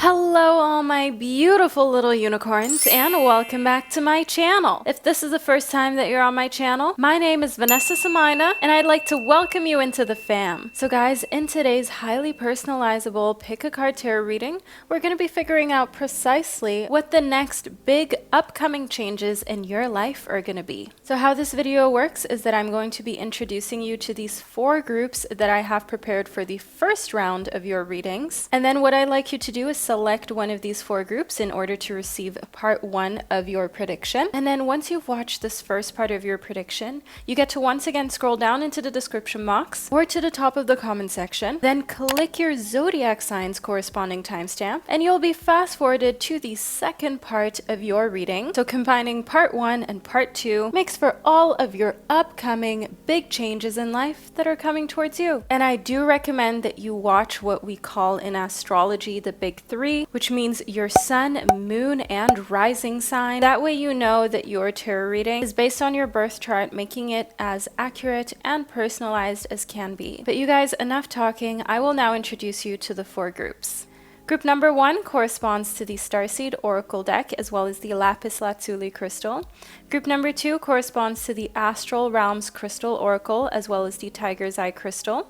Hello all my beautiful little unicorns and welcome back to my channel. If this is the first time that you're on my channel, my name is Vanessa Somuayina and I'd like to welcome you into the fam. So guys, in today's highly personalizable pick a card tarot reading, we're going to be figuring out precisely what the next big upcoming changes in your life are going to be. So how this video works is that I'm going to be introducing you to these 4 groups that I have prepared for the first round of your readings. And then what I'd like you to do is select one of these 4 groups in order to receive part 1 of your prediction. And then once you've watched this first part of your prediction, you get to once again scroll down into the description box or to the top of the comment section, then click your zodiac signs corresponding timestamp, and you'll be fast forwarded to the second part of your reading. So combining part 1 and part 2 makes for all of your upcoming big changes in life that are coming towards you. And I do recommend that you watch what we call in astrology the big 3, which means your sun, moon, and rising sign. That way you know that your tarot reading is based on your birth chart, making it as accurate and personalized as can be. But you guys, enough talking. I will now introduce you to the 4 groups. Group number 1 corresponds to the Starseed Oracle deck as well as the lapis lazuli crystal. Group number 2 corresponds to the Astral Realms Crystal Oracle as well as the Tiger's Eye Crystal.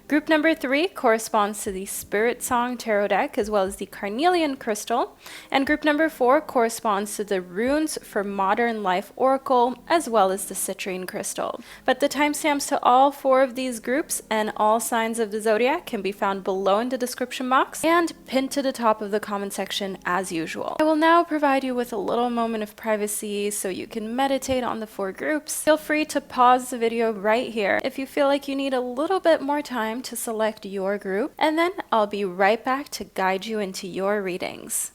Group number 3 corresponds to the Spirit Song Tarot deck as well as the Carnelian Crystal. And group number 4 corresponds to the Runes for Modern Life Oracle as well as the Citrine Crystal. But the timestamps to all 4 of these groups and all signs of the zodiac can be found below in the description box and pinned to the top of the comment section as usual. I will now provide you with a little moment of privacy so you can meditate on the 4 groups. Feel free to pause the video right here if you feel like you need a little bit more time to select your group, and then I'll be right back to guide you into your readings.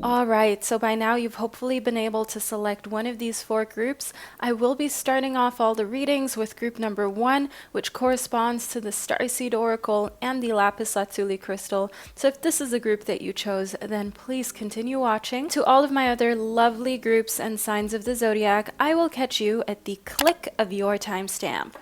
Alright, so by now you've hopefully been able to select one of these 4 groups. I will be starting off all the readings with group number 1, which corresponds to the Starseed Oracle and the Lapis Lazuli Crystal. So if this is the group that you chose, then please continue watching. To all of my other lovely groups and signs of the zodiac, I will catch you at the click of your timestamp.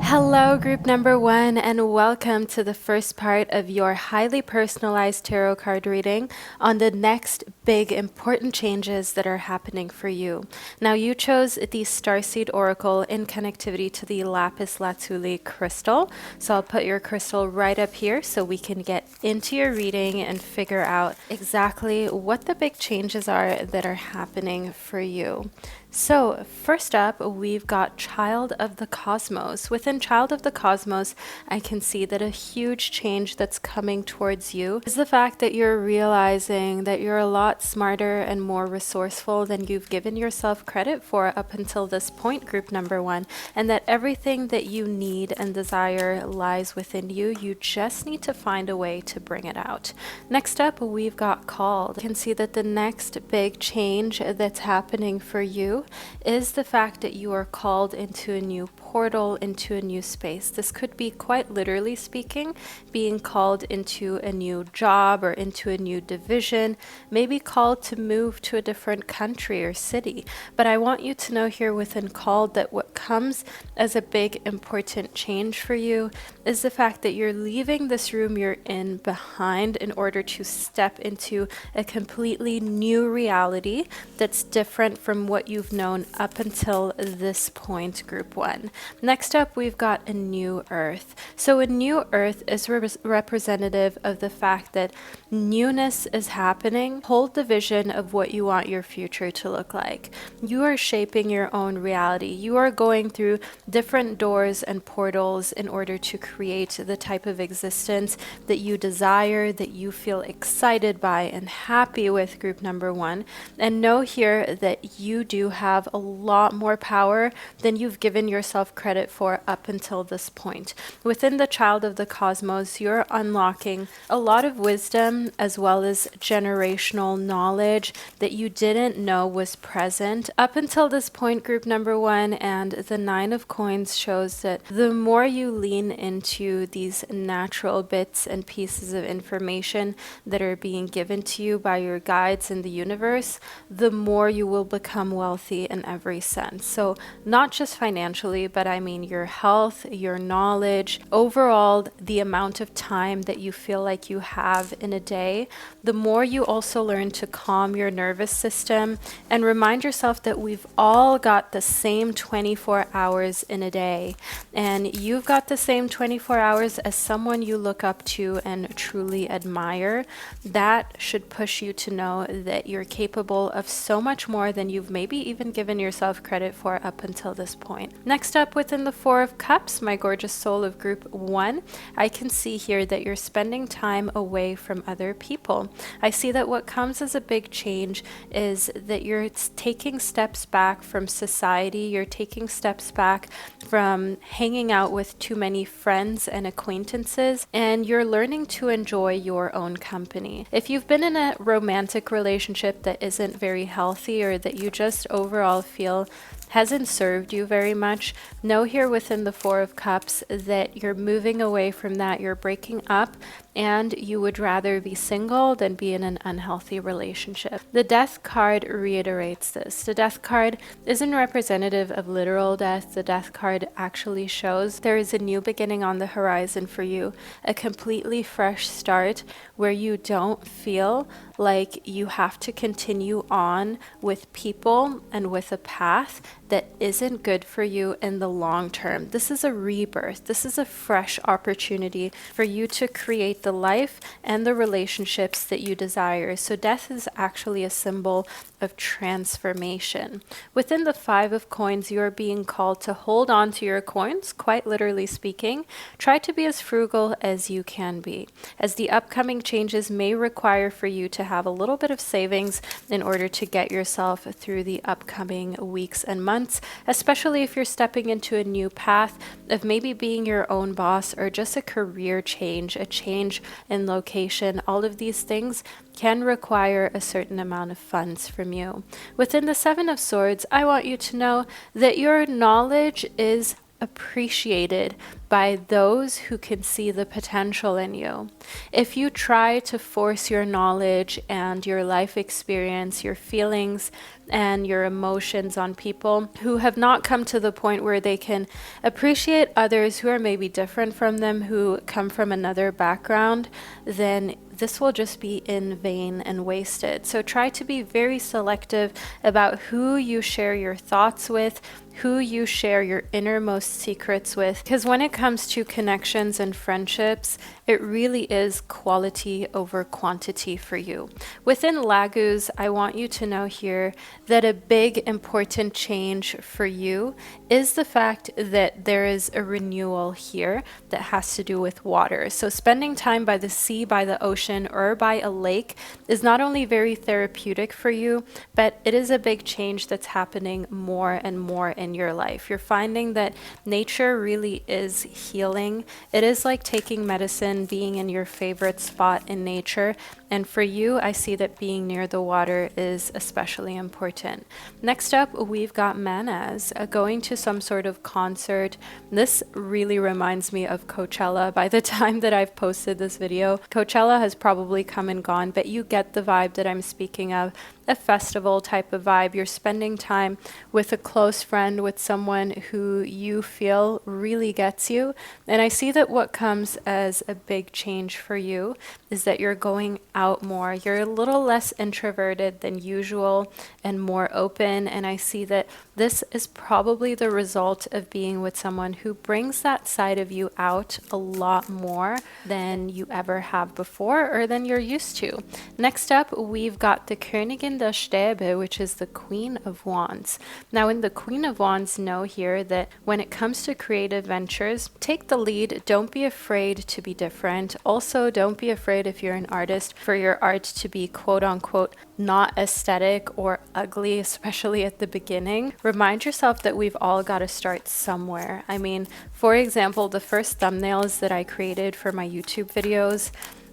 Hello group number 1 and welcome to the first part of your highly personalized tarot card reading on the next big important changes that are happening for you. Now you chose the Starseed Oracle in connectivity to the Lapis Lazuli Crystal. So I'll put your crystal right up here so we can get into your reading and figure out exactly what the big changes are that are happening for you. So first up, we've got Child of the Cosmos. Within Child of the Cosmos, I can see that a huge change that's coming towards you is the fact that you're realizing that you're a lot smarter and more resourceful than you've given yourself credit for up until this point, group number 1, and that everything that you need and desire lies within you. You just need to find a way to bring it out. Next up, we've got Called. You can see that the next big change that's happening for you is the fact that you are called into a new portal, into a new space. This could be, quite literally speaking, being called into a new job or into a new division, maybe called to move to a different country or city. But I want you to know here within Called that what comes as a big important change for you is the fact that you're leaving this room you're in behind in order to step into a completely new reality that's different from what you've known up until this point, group 1. Next up, we've got a new earth. So a new earth is representative of the fact that newness is happening. Hold the vision of what you want your future to look like. You are shaping your own reality. You are going through different doors and portals in order to create the type of existence that you desire, that you feel excited by and happy with, group number 1. And know here that you do have a lot more power than you've given yourself credit for up until this point. Within the Child of the Cosmos, you're unlocking a lot of wisdom as well as generational knowledge that you didn't know was present. Up until this point, group number one, and the Nine of Coins shows that the more you lean into these natural bits and pieces of information that are being given to you by your guides in the universe, the more you will become wealthy in every sense. So not just financially, but I mean your health, your knowledge, overall the amount of time that you feel like you have in a day. The more you also learn to calm your nervous system and remind yourself that we've all got the same 24 hours in a day, and you've got the same 24 hours as someone you look up to and truly admire. That should push you to know that you're capable of so much more than you've maybe even given yourself credit for up until this point. Next up, within the Four of Cups, my gorgeous soul of group one, I can see here that you're spending time away from other people. I see that what comes as a big change is that you're taking steps back from society, you're taking steps back from hanging out with too many friends and acquaintances, and you're learning to enjoy your own company. If you've been in a romantic relationship that isn't very healthy, or that you just overall feel hasn't served you very much, know here within the Four of Cups that you're moving away from that, you're breaking up, and you would rather be single than be in an unhealthy relationship. The Death card reiterates this. The Death card isn't representative of literal death. The Death card actually shows there is a new beginning on the horizon for you, a completely fresh start where you don't feel like you have to continue on with people and with a path that isn't good for you in the long term. This is a rebirth. This is a fresh opportunity for you to create the life and the relationships that you desire. So death is actually a symbol of transformation. Within the Five of Coins, you are being called to hold on to your coins, quite literally speaking. Try to be as frugal as you can be, as the upcoming changes may require for you to have a little bit of savings in order to get yourself through the upcoming weeks and months, especially if you're stepping into a new path of maybe being your own boss, or just a career change, a change in location. All of these things can require a certain amount of funds from you. Within the Seven of Swords, I want you to know that your knowledge is appreciated by those who can see the potential in you. If you try to force your knowledge and your life experience, your feelings and your emotions on people who have not come to the point where they can appreciate others who are maybe different from them, who come from another background, then this will just be in vain and wasted. So try to be very selective about who you share your thoughts with, who you share your innermost secrets with, because when it comes to connections and friendships, it really is quality over quantity for you. Within Lagus, I want you to know here that a big important change for you is the fact that there is a renewal here that has to do with water. So spending time by the sea, by the ocean, or by a lake is not only very therapeutic for you, but it is a big change that's happening more and more in your life. You're finding that nature really is healing. It is like taking medicine, being in your favorite spot in nature. And for you, I see that being near the water is especially important. Next up, we've got Manas going to some sort of concert. This really reminds me of Coachella. By the time that I've posted this video, Coachella has probably come and gone, but you get the vibe that I'm speaking of. A festival type of vibe. You're spending time with a close friend, with someone who you feel really gets you. And I see that what comes as a big change for you is that you're going out more. You're a little less introverted than usual and more open. And I see that this is probably the result of being with someone who brings that side of you out a lot more than you ever have before, or than you're used to. Next up, we've got the Königin der Stäbe, which is the Queen of Wands. Now, in the Queen of Wands, know here that when it comes to creative ventures, take the lead. Don't be afraid to be different. Also, don't be afraid, if you're an artist, for your art to be quote unquote not aesthetic or ugly, especially at the beginning. Remind yourself that we've all got to start somewhere. I mean, for example, the first thumbnails that I created for my YouTube videos,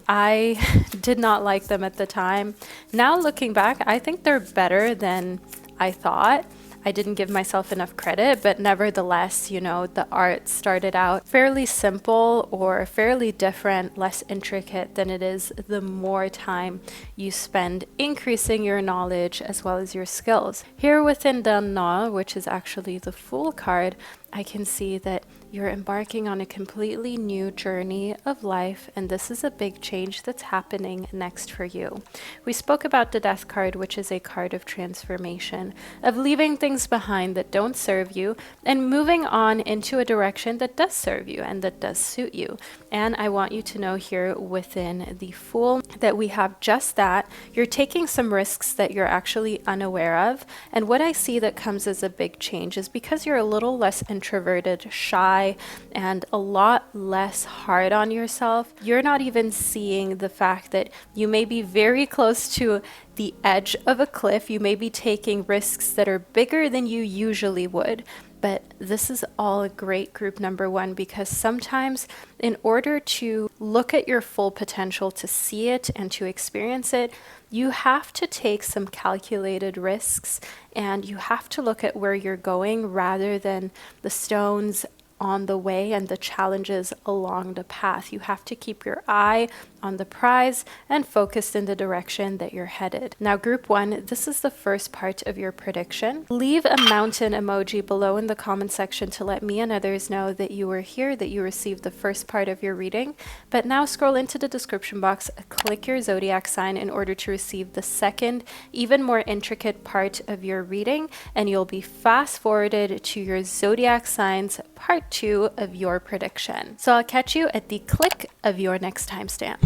I did not like them at the time. Now looking back, I think they're better than I thought. I didn't give myself enough credit, but nevertheless, you know, the art started out fairly simple or fairly different, less intricate than it is the more time you spend increasing your knowledge as well as your skills. Here within Danna, which is actually the Fool card, I can see that you're embarking on a completely new journey of life, and this is a big change that's happening next for you. We spoke about the Death card, which is a card of transformation, of leaving things behind that don't serve you and moving on into a direction that does serve you and that does suit you. And I want you to know here within the Fool that we have just that. You're taking some risks that you're actually unaware of, and what I see that comes as a big change is because you're a little less introverted, shy, and a lot less hard on yourself. You're not even seeing the fact that you may be very close to the edge of a cliff. You may be taking risks that are bigger than you usually would. But this is all a great group number one, because sometimes in order to look at your full potential, to see it and to experience it, you have to take some calculated risks, and you have to look at where you're going rather than the stones on the way and the challenges along the path. You have to keep your eye on the prize and focused in the direction that you're headed. Now, group one, this is the first part of your prediction. Leave a mountain emoji below in the comment section to let me and others know that you were here, that you received the first part of your reading. But now scroll into the description box, click your zodiac sign in order to receive the second, even more intricate part of your reading, and you'll be fast forwarded to your zodiac signs part 2 of your prediction. So I'll catch you at the click of your next timestamp.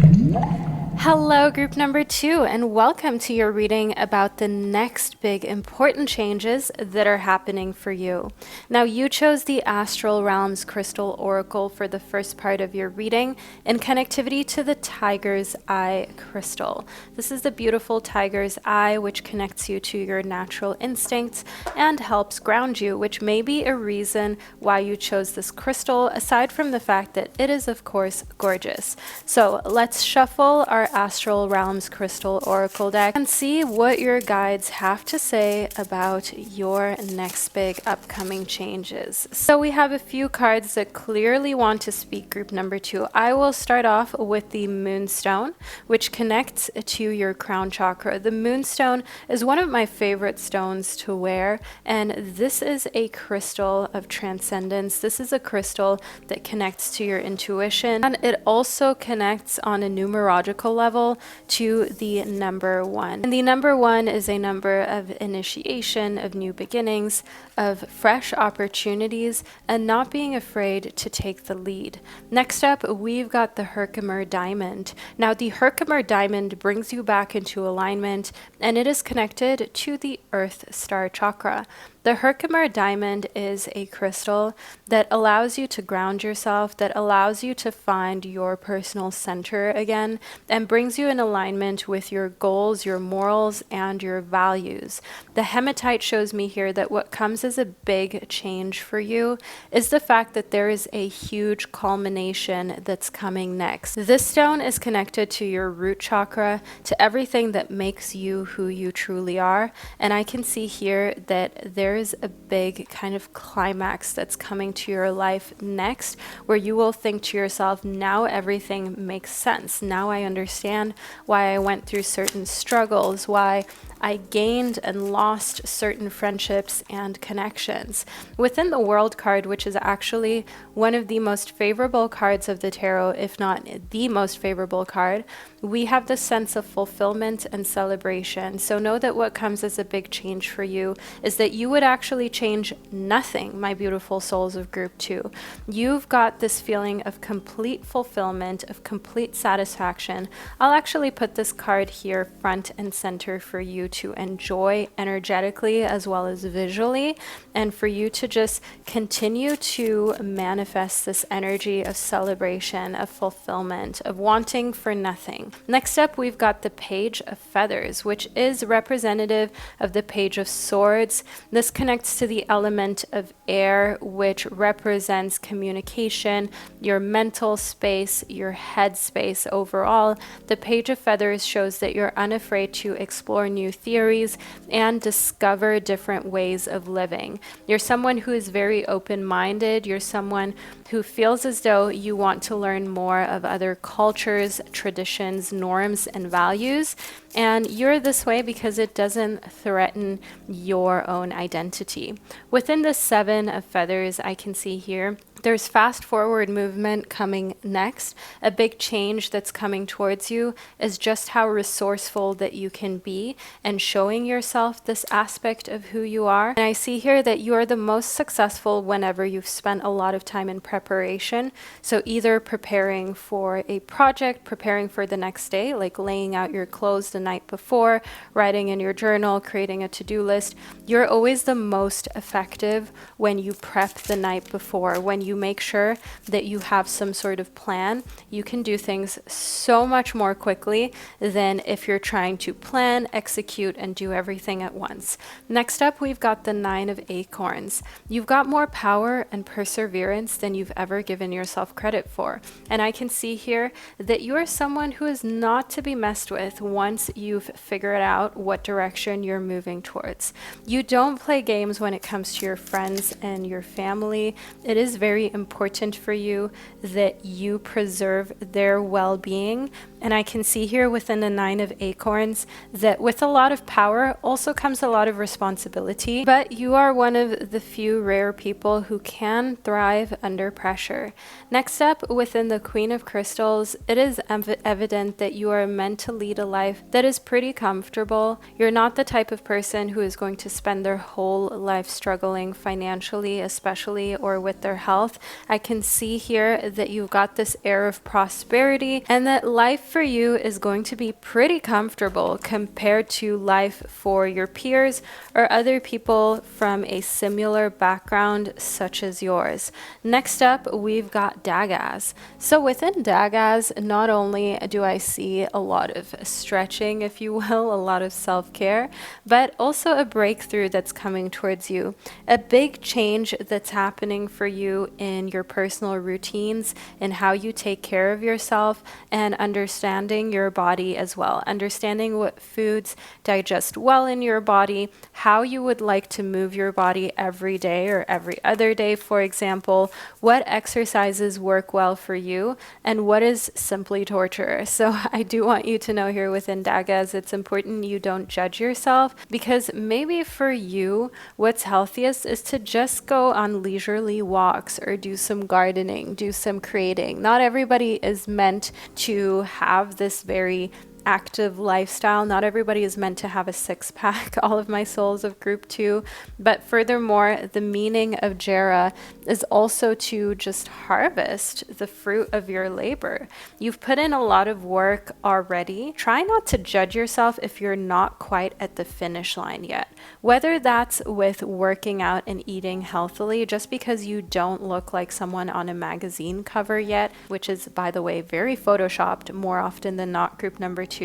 Hello, group number 2, and welcome to your reading about the next big important changes that are happening for you. Now, you chose the Astral Realms Crystal Oracle for the first part of your reading in connectivity to the Tiger's Eye crystal. This is the beautiful Tiger's Eye, which connects you to your natural instincts and helps ground you, which may be a reason why you chose this crystal, aside from the fact that it is, of course, gorgeous. So let's shuffle our Astral Realms Crystal Oracle deck and see what your guides have to say about your next big upcoming changes. So we have a few cards that clearly want to speak, group number 2. I will start off with the Moonstone, which connects to your crown chakra. The Moonstone is one of my favorite stones to wear, and this is a crystal of transcendence. This is a crystal that connects to your intuition, and it also connects on a numerological level to the number 1. And the number 1 is a number of initiation, of new beginnings, of fresh opportunities, and not being afraid to take the lead. Next up, we've got the Herkimer Diamond. Now, the Herkimer Diamond brings you back into alignment, and it is connected to the Earth Star Chakra. The Herkimer Diamond is a crystal that allows you to ground yourself, that allows you to find your personal center again, and brings you in alignment with your goals, your morals, and your values. The hematite shows me here that what comes as a big change for you is the fact that there is a huge culmination that's coming next. This stone is connected to your root chakra, to everything that makes you who you truly are, and I can see here that there is a big kind of climax that's coming to your life next, where you will think to yourself, now everything makes sense. Now I understand why I went through certain struggles, why I gained and lost certain friendships and connections. Within the World card, which is actually one of the most favorable cards of the tarot, if not the most favorable card, we have the sense of fulfillment and celebration. So know that what comes as a big change for you is that you would actually change nothing, my beautiful souls of group 2. You've got this feeling of complete fulfillment, of complete satisfaction. I'll actually put this card here front and center for you to enjoy energetically as well as visually, and for you to just continue to manifest this energy of celebration, of fulfillment, of wanting for nothing. Next up, we've got the Page of Feathers, which is representative of the Page of Swords. This This connects to the element of air, which represents communication, your mental space, your head space overall. The Page of Feathers shows that you're unafraid to explore new theories and discover different ways of living. You're someone who is very open-minded. You're someone who feels as though you want to learn more of other cultures, traditions, norms, and values. And you're this way because it doesn't threaten your own identity. Within the Seven of Feathers, I can see here, there's fast forward movement coming next. A big change that's coming towards you is just how resourceful that you can be and showing yourself this aspect of who you are. And I see here that you are the most successful whenever you've spent a lot of time in preparation. So either preparing for a project, preparing for the next day, like laying out your clothes the night before, writing in your journal, creating a to-do list. You're always the most effective when you prep the night before, when you make sure that you have some sort of plan. You can do things so much more quickly than if you're trying to plan, execute, and do everything at once. Next up, we've got the Nine of Acorns. You've got more power and perseverance than you've ever given yourself credit for. And I can see here that you are someone who is not to be messed with once you've figured out what direction you're moving towards. You don't play games when it comes to your friends and your family. It is very important for you that you preserve their well-being. And I can see here within the Nine of Acorns that with a lot of power also comes a lot of responsibility, but you are one of the few rare people who can thrive under pressure. Next up, within the Queen of Crystals, it is evident that you are meant to lead a life that is pretty comfortable. You're not the type of person who is going to spend their whole life struggling financially, especially, or with their health. I can see here that you've got this air of prosperity and that life for you is going to be pretty comfortable compared to life for your peers or other people from a similar background such as yours. Next up, we've got Dagas. So within Dagas, not only do I see a lot of stretching, if you will, a lot of self-care, but also a breakthrough that's coming towards you. A big change that's happening for you in your personal routines and how you take care of yourself, and understanding your body as well, understanding what foods digest well in your body, how you would like to move your body every day or every other day, for example, what exercises work well for you, and what is simply torture. So I do want you to know here within Dagas, it's important you don't judge yourself, because maybe for you, what's healthiest is to just go on leisurely walks or do some gardening, do some creating. Not everybody is meant to have this very active lifestyle. Not everybody is meant to have a six-pack. All of my souls of group 2. But furthermore, the meaning of Jera is also to just harvest the fruit of your labor. You've put in a lot of work already. Try not to judge yourself if you're not quite at the finish line yet. Whether that's with working out and eating healthily, just because you don't look like someone on a magazine cover yet, which is, by the way, very photoshopped more often than not, group number 2,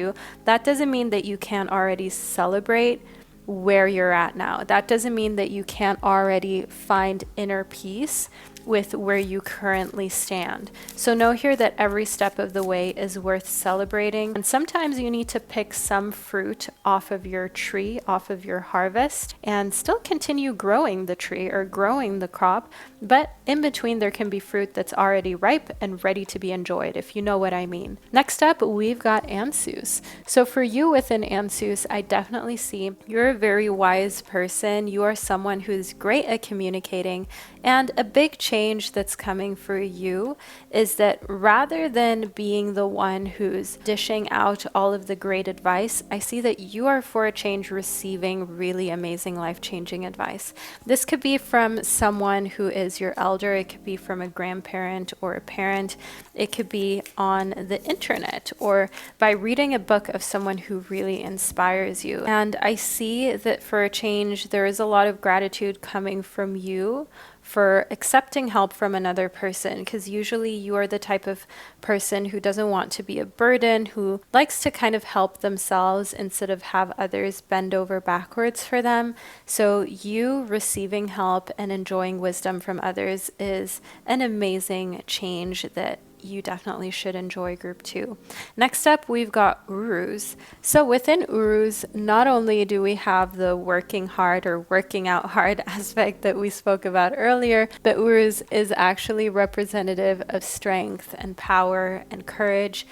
that doesn't mean that you can't already celebrate where you're at now. That doesn't mean that you can't already find inner peace with where you currently stand. So know here that every step of the way is worth celebrating. And sometimes you need to pick some fruit off of your tree, off of your harvest, and still continue growing the tree or growing the crop. But in between, there can be fruit that's already ripe and ready to be enjoyed, if you know what I mean. Next up, we've got Ansus. So for you within Ansus, I definitely see you're a very wise person. You are someone who's great at communicating, and a big change that's coming for you is that rather than being the one who's dishing out all of the great advice, I see that you are for a change receiving really amazing life-changing advice. This could be from someone who is your elder, it could be from a grandparent or a parent, it could be on the internet or by reading a book of someone who really inspires you. And I see that for a change, there is a lot of gratitude coming from you for accepting receiving help from another person, because usually you are the type of person who doesn't want to be a burden, who likes to kind of help themselves instead of have others bend over backwards for them. So you receiving help and enjoying wisdom from others is an amazing change that you definitely should enjoy, group 2. Next up, we've got Urus. So within Urus, not only do we have the working hard or working out hard aspect that we spoke about earlier, but Urus is actually representative of strength and power and courage,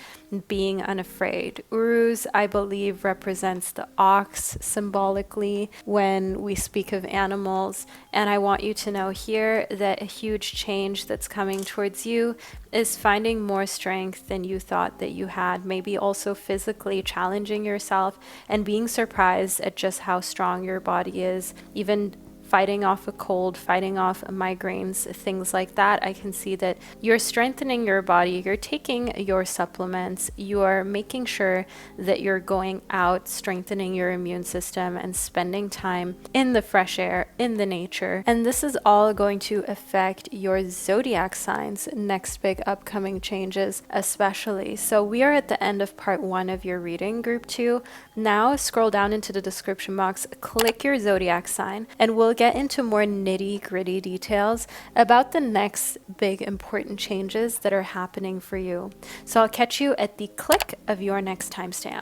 being unafraid. Urus, I believe, represents the ox symbolically when we speak of animals. And I want you to know here that a huge change that's coming towards you is finding more strength than you thought that you had. Maybe also physically challenging yourself and being surprised at just how strong your body is, even fighting off a cold, fighting off migraines, things like that. I can see that you're strengthening your body, you're taking your supplements, you are making sure that you're going out, strengthening your immune system and spending time in the fresh air, in the nature. And this is all going to affect your zodiac signs, next big upcoming changes especially. So we are at the end of part 1 of your reading, group 2. Now scroll down into the description box, click your zodiac sign, and we'll get into more nitty-gritty details about the next big important changes that are happening for you. So I'll catch you at the click of your next timestamp.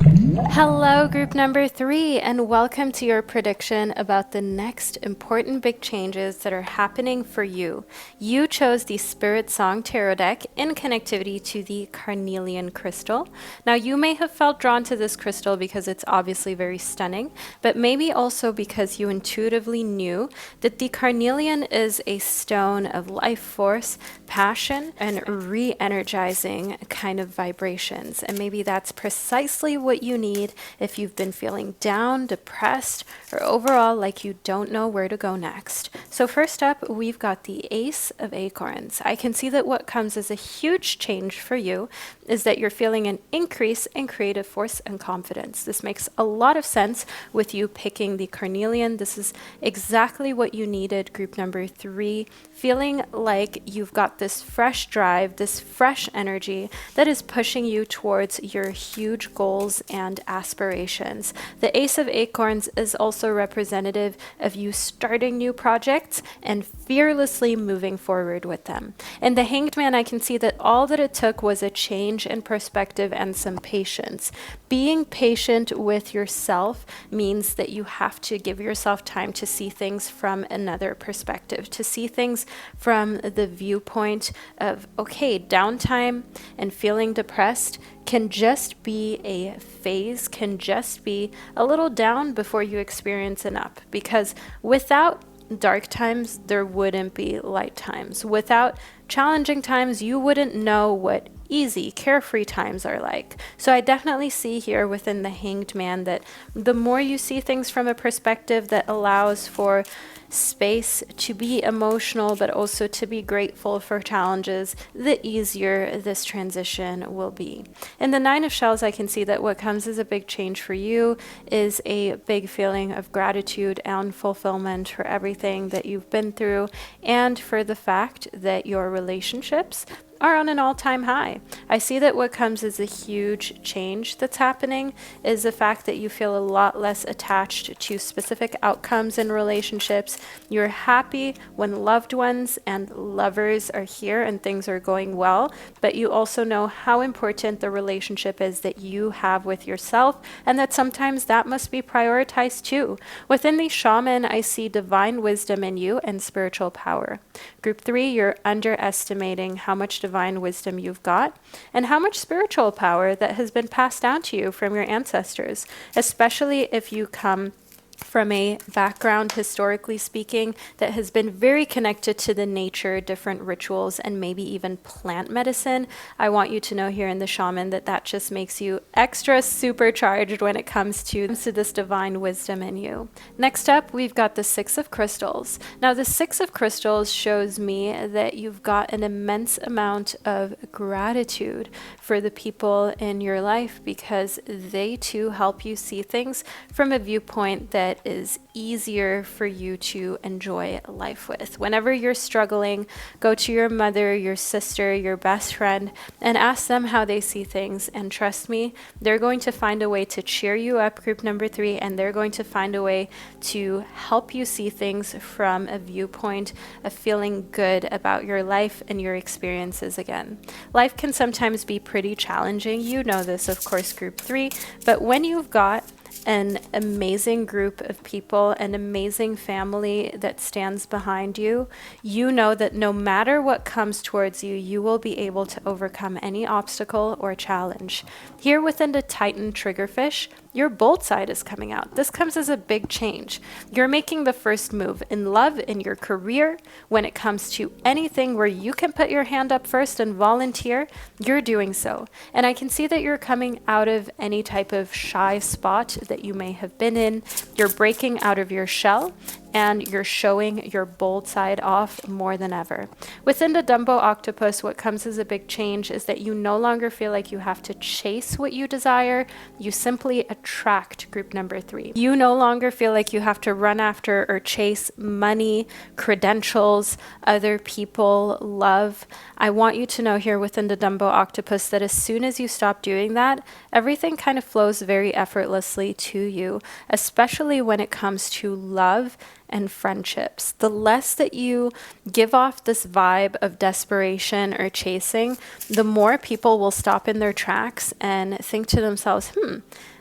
Hello, group number 3, and welcome to your prediction about the next important big changes that are happening for you. You chose the Spirit Song Tarot deck in connectivity to the carnelian crystal. Now, you may have felt drawn to this crystal because it's obviously very stunning, but maybe also because you intuitively knew that the carnelian is a stone of life force, passion, and re-energizing kind of vibrations. And maybe that's precisely what you need if you've been feeling down, depressed, or overall like you don't know where to go next. So first up, we've got the Ace of Acorns. I can see that what comes as a huge change for you is that you're feeling an increase in creative force and confidence. This makes a lot of sense with you picking the carnelian. This is exactly what you needed, group number 3, feeling like you've got this fresh drive, this fresh energy that is pushing you towards your huge goals and aspirations. The Ace of Acorns is also representative of you starting new projects and fearlessly moving forward with them. And the Hanged Man, I can see that all that it took was a change in perspective and some patience. Being patient with yourself means that you have to give yourself time to see things from another perspective, to see things from the viewpoint of, okay, downtime and feeling depressed can just be a phase, can just be a little down before you experience an up. Because without dark times, there wouldn't be light times. Without challenging times, you wouldn't know what easy, carefree times are like. So I definitely see here within the Hanged Man that the more you see things from a perspective that allows for space to be emotional, but also to be grateful for challenges, the easier this transition will be. In the Nine of Shells, I can see that what comes as a big change for you is a big feeling of gratitude and fulfillment for everything that you've been through and for the fact that your relationships are on an all-time high. I see that what comes as a huge change that's happening is the fact that you feel a lot less attached to specific outcomes in relationships. You're happy when loved ones and lovers are here and things are going well, but you also know how important the relationship is that you have with yourself, and that sometimes that must be prioritized too. Within the Shaman, I see divine wisdom in you and spiritual power. Group 3, you're underestimating how much divine wisdom you've got and how much spiritual power that has been passed down to you from your ancestors, especially if you come from a background, historically speaking, that has been very connected to the nature, different rituals, and maybe even plant medicine. I want you to know here in the Shaman that that just makes you extra supercharged when it comes to this divine wisdom in you. Next up, we've got the Six of Crystals. Now, the Six of Crystals shows me that you've got an immense amount of gratitude for the people in your life because they too help you see things from a viewpoint that what is easier for you to enjoy life with. Whenever you're struggling, go to your mother, your sister, your best friend, and ask them how they see things. And trust me, they're going to find a way to cheer you up, group number 3, and they're going to find a way to help you see things from a viewpoint of feeling good about your life and your experiences again. Life can sometimes be pretty challenging. You know this, of course, group 3, but when you've got an amazing group of people, an amazing family that stands behind you, you know that no matter what comes towards you, you will be able to overcome any obstacle or challenge. Here within the Titan triggerfish, your bold side is coming out. This comes as a big change. You're making the first move in love, in your career, when it comes to anything where you can put your hand up first and volunteer, you're doing so. And I can see that you're coming out of any type of shy spot that you may have been in. You're breaking out of your shell and you're showing your bold side off more than ever. Within the Dumbo octopus, what comes as a big change is that you no longer feel like you have to chase what you desire. You simply attract, group number 3. You no longer feel like you have to run after or chase money, credentials, other people, love. I want you to know here within the Dumbo octopus that as soon as you stop doing that, everything kind of flows very effortlessly to you, especially when it comes to love and friendships. The less that you give off this vibe of desperation or chasing, the more people will stop in their tracks and think to themselves,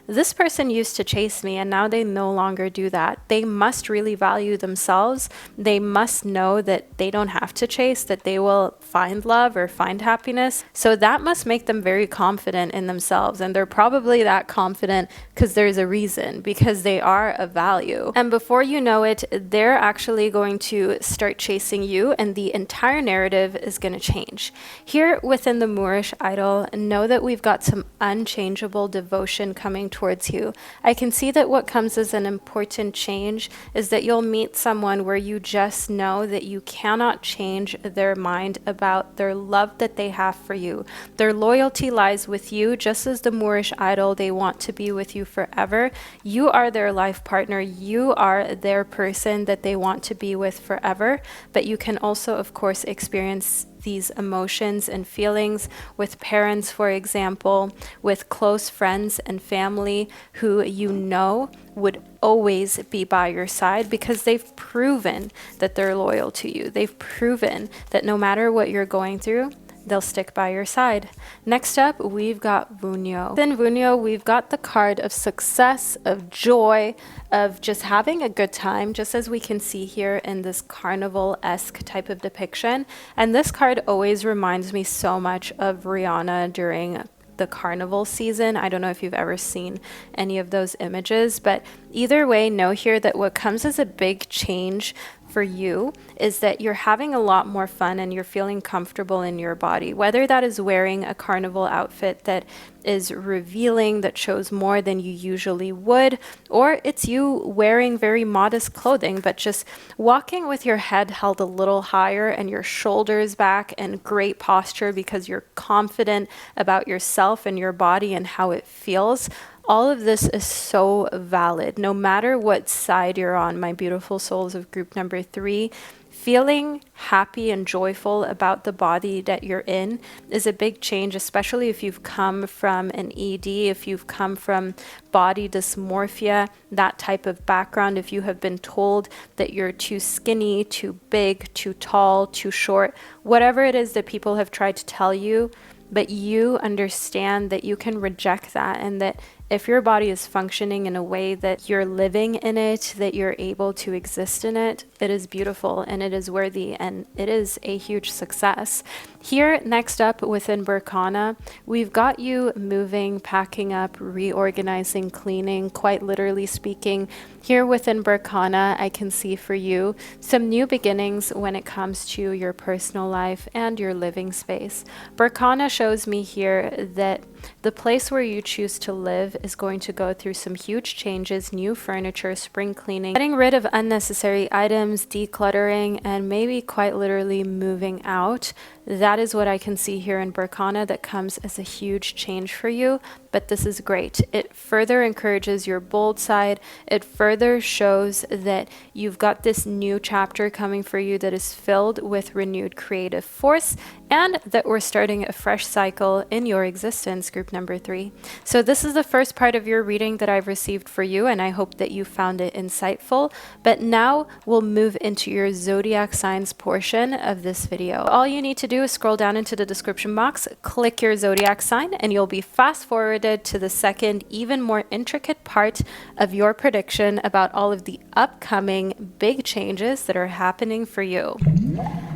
this person used to chase me and now they no longer do that. They must really value themselves. They must know that they don't have to chase, that they will find love or find happiness. So that must make them very confident in themselves. And they're probably that confident because there's a reason, because they are of value. And before you know it, they're actually going to start chasing you and the entire narrative is going to change. Here within the Moorish idol, know that we've got some unchangeable devotion coming towards you. I can see that what comes as an important change is that you'll meet someone where you just know that you cannot change their mind about their love that they have for you. Their loyalty lies with you, just as the Moorish idol, they want to be with you forever. You are their life partner. You are their person that they want to be with forever. But you can also, of course, experience these emotions and feelings with parents, for example, with close friends and family who you know would always be by your side because they've proven that they're loyal to you. They've proven that no matter what you're going through, they'll stick by your side. Next up, we've got Vunyo. In Vunyo, we've got the card of success, of joy, of just having a good time, just as we can see here in this carnival-esque type of depiction. And this card always reminds me so much of Rihanna during the carnival season. I don't know if you've ever seen any of those images, but either way, know here that what comes as a big change for you is that you're having a lot more fun and you're feeling comfortable in your body, whether that is wearing a carnival outfit that is revealing, that shows more than you usually would, or it's you wearing very modest clothing, but just walking with your head held a little higher and your shoulders back and great posture because you're confident about yourself and your body and how it feels. All of this is so valid, no matter what side you're on, my beautiful souls of group number 3. Feeling happy and joyful about the body that you're in is a big change, especially if you've come from an ED, if you've come from body dysmorphia, that type of background, if you have been told that you're too skinny, too big, too tall, too short, whatever it is that people have tried to tell you, but you understand that you can reject that and that if your body is functioning in a way that you're living in it, that you're able to exist in it, it is beautiful and it is worthy and it is a huge success. Here, next up within Berkana, we've got you moving, packing up, reorganizing, cleaning, quite literally speaking. Here within Berkana, I can see for you some new beginnings when it comes to your personal life and your living space. Berkana shows me here that the place where you choose to live is going to go through some huge changes, new furniture, spring cleaning, getting rid of unnecessary items, decluttering, and maybe quite literally moving out. That is what I can see here in Berkana that comes as a huge change for you. but this is great. It further encourages your bold side. It further shows that you've got this new chapter coming for you that is filled with renewed creative force, and that we're starting a fresh cycle in your existence, group number 3. So this is the first part of your reading that I've received for you, and I hope that you found it insightful. But now we'll move into your zodiac signs portion of this video. All you need to do is scroll down into the description box, click your zodiac sign, and you'll be fast forwarded to the second, even more intricate part of your prediction about all of the upcoming big changes that are happening for you.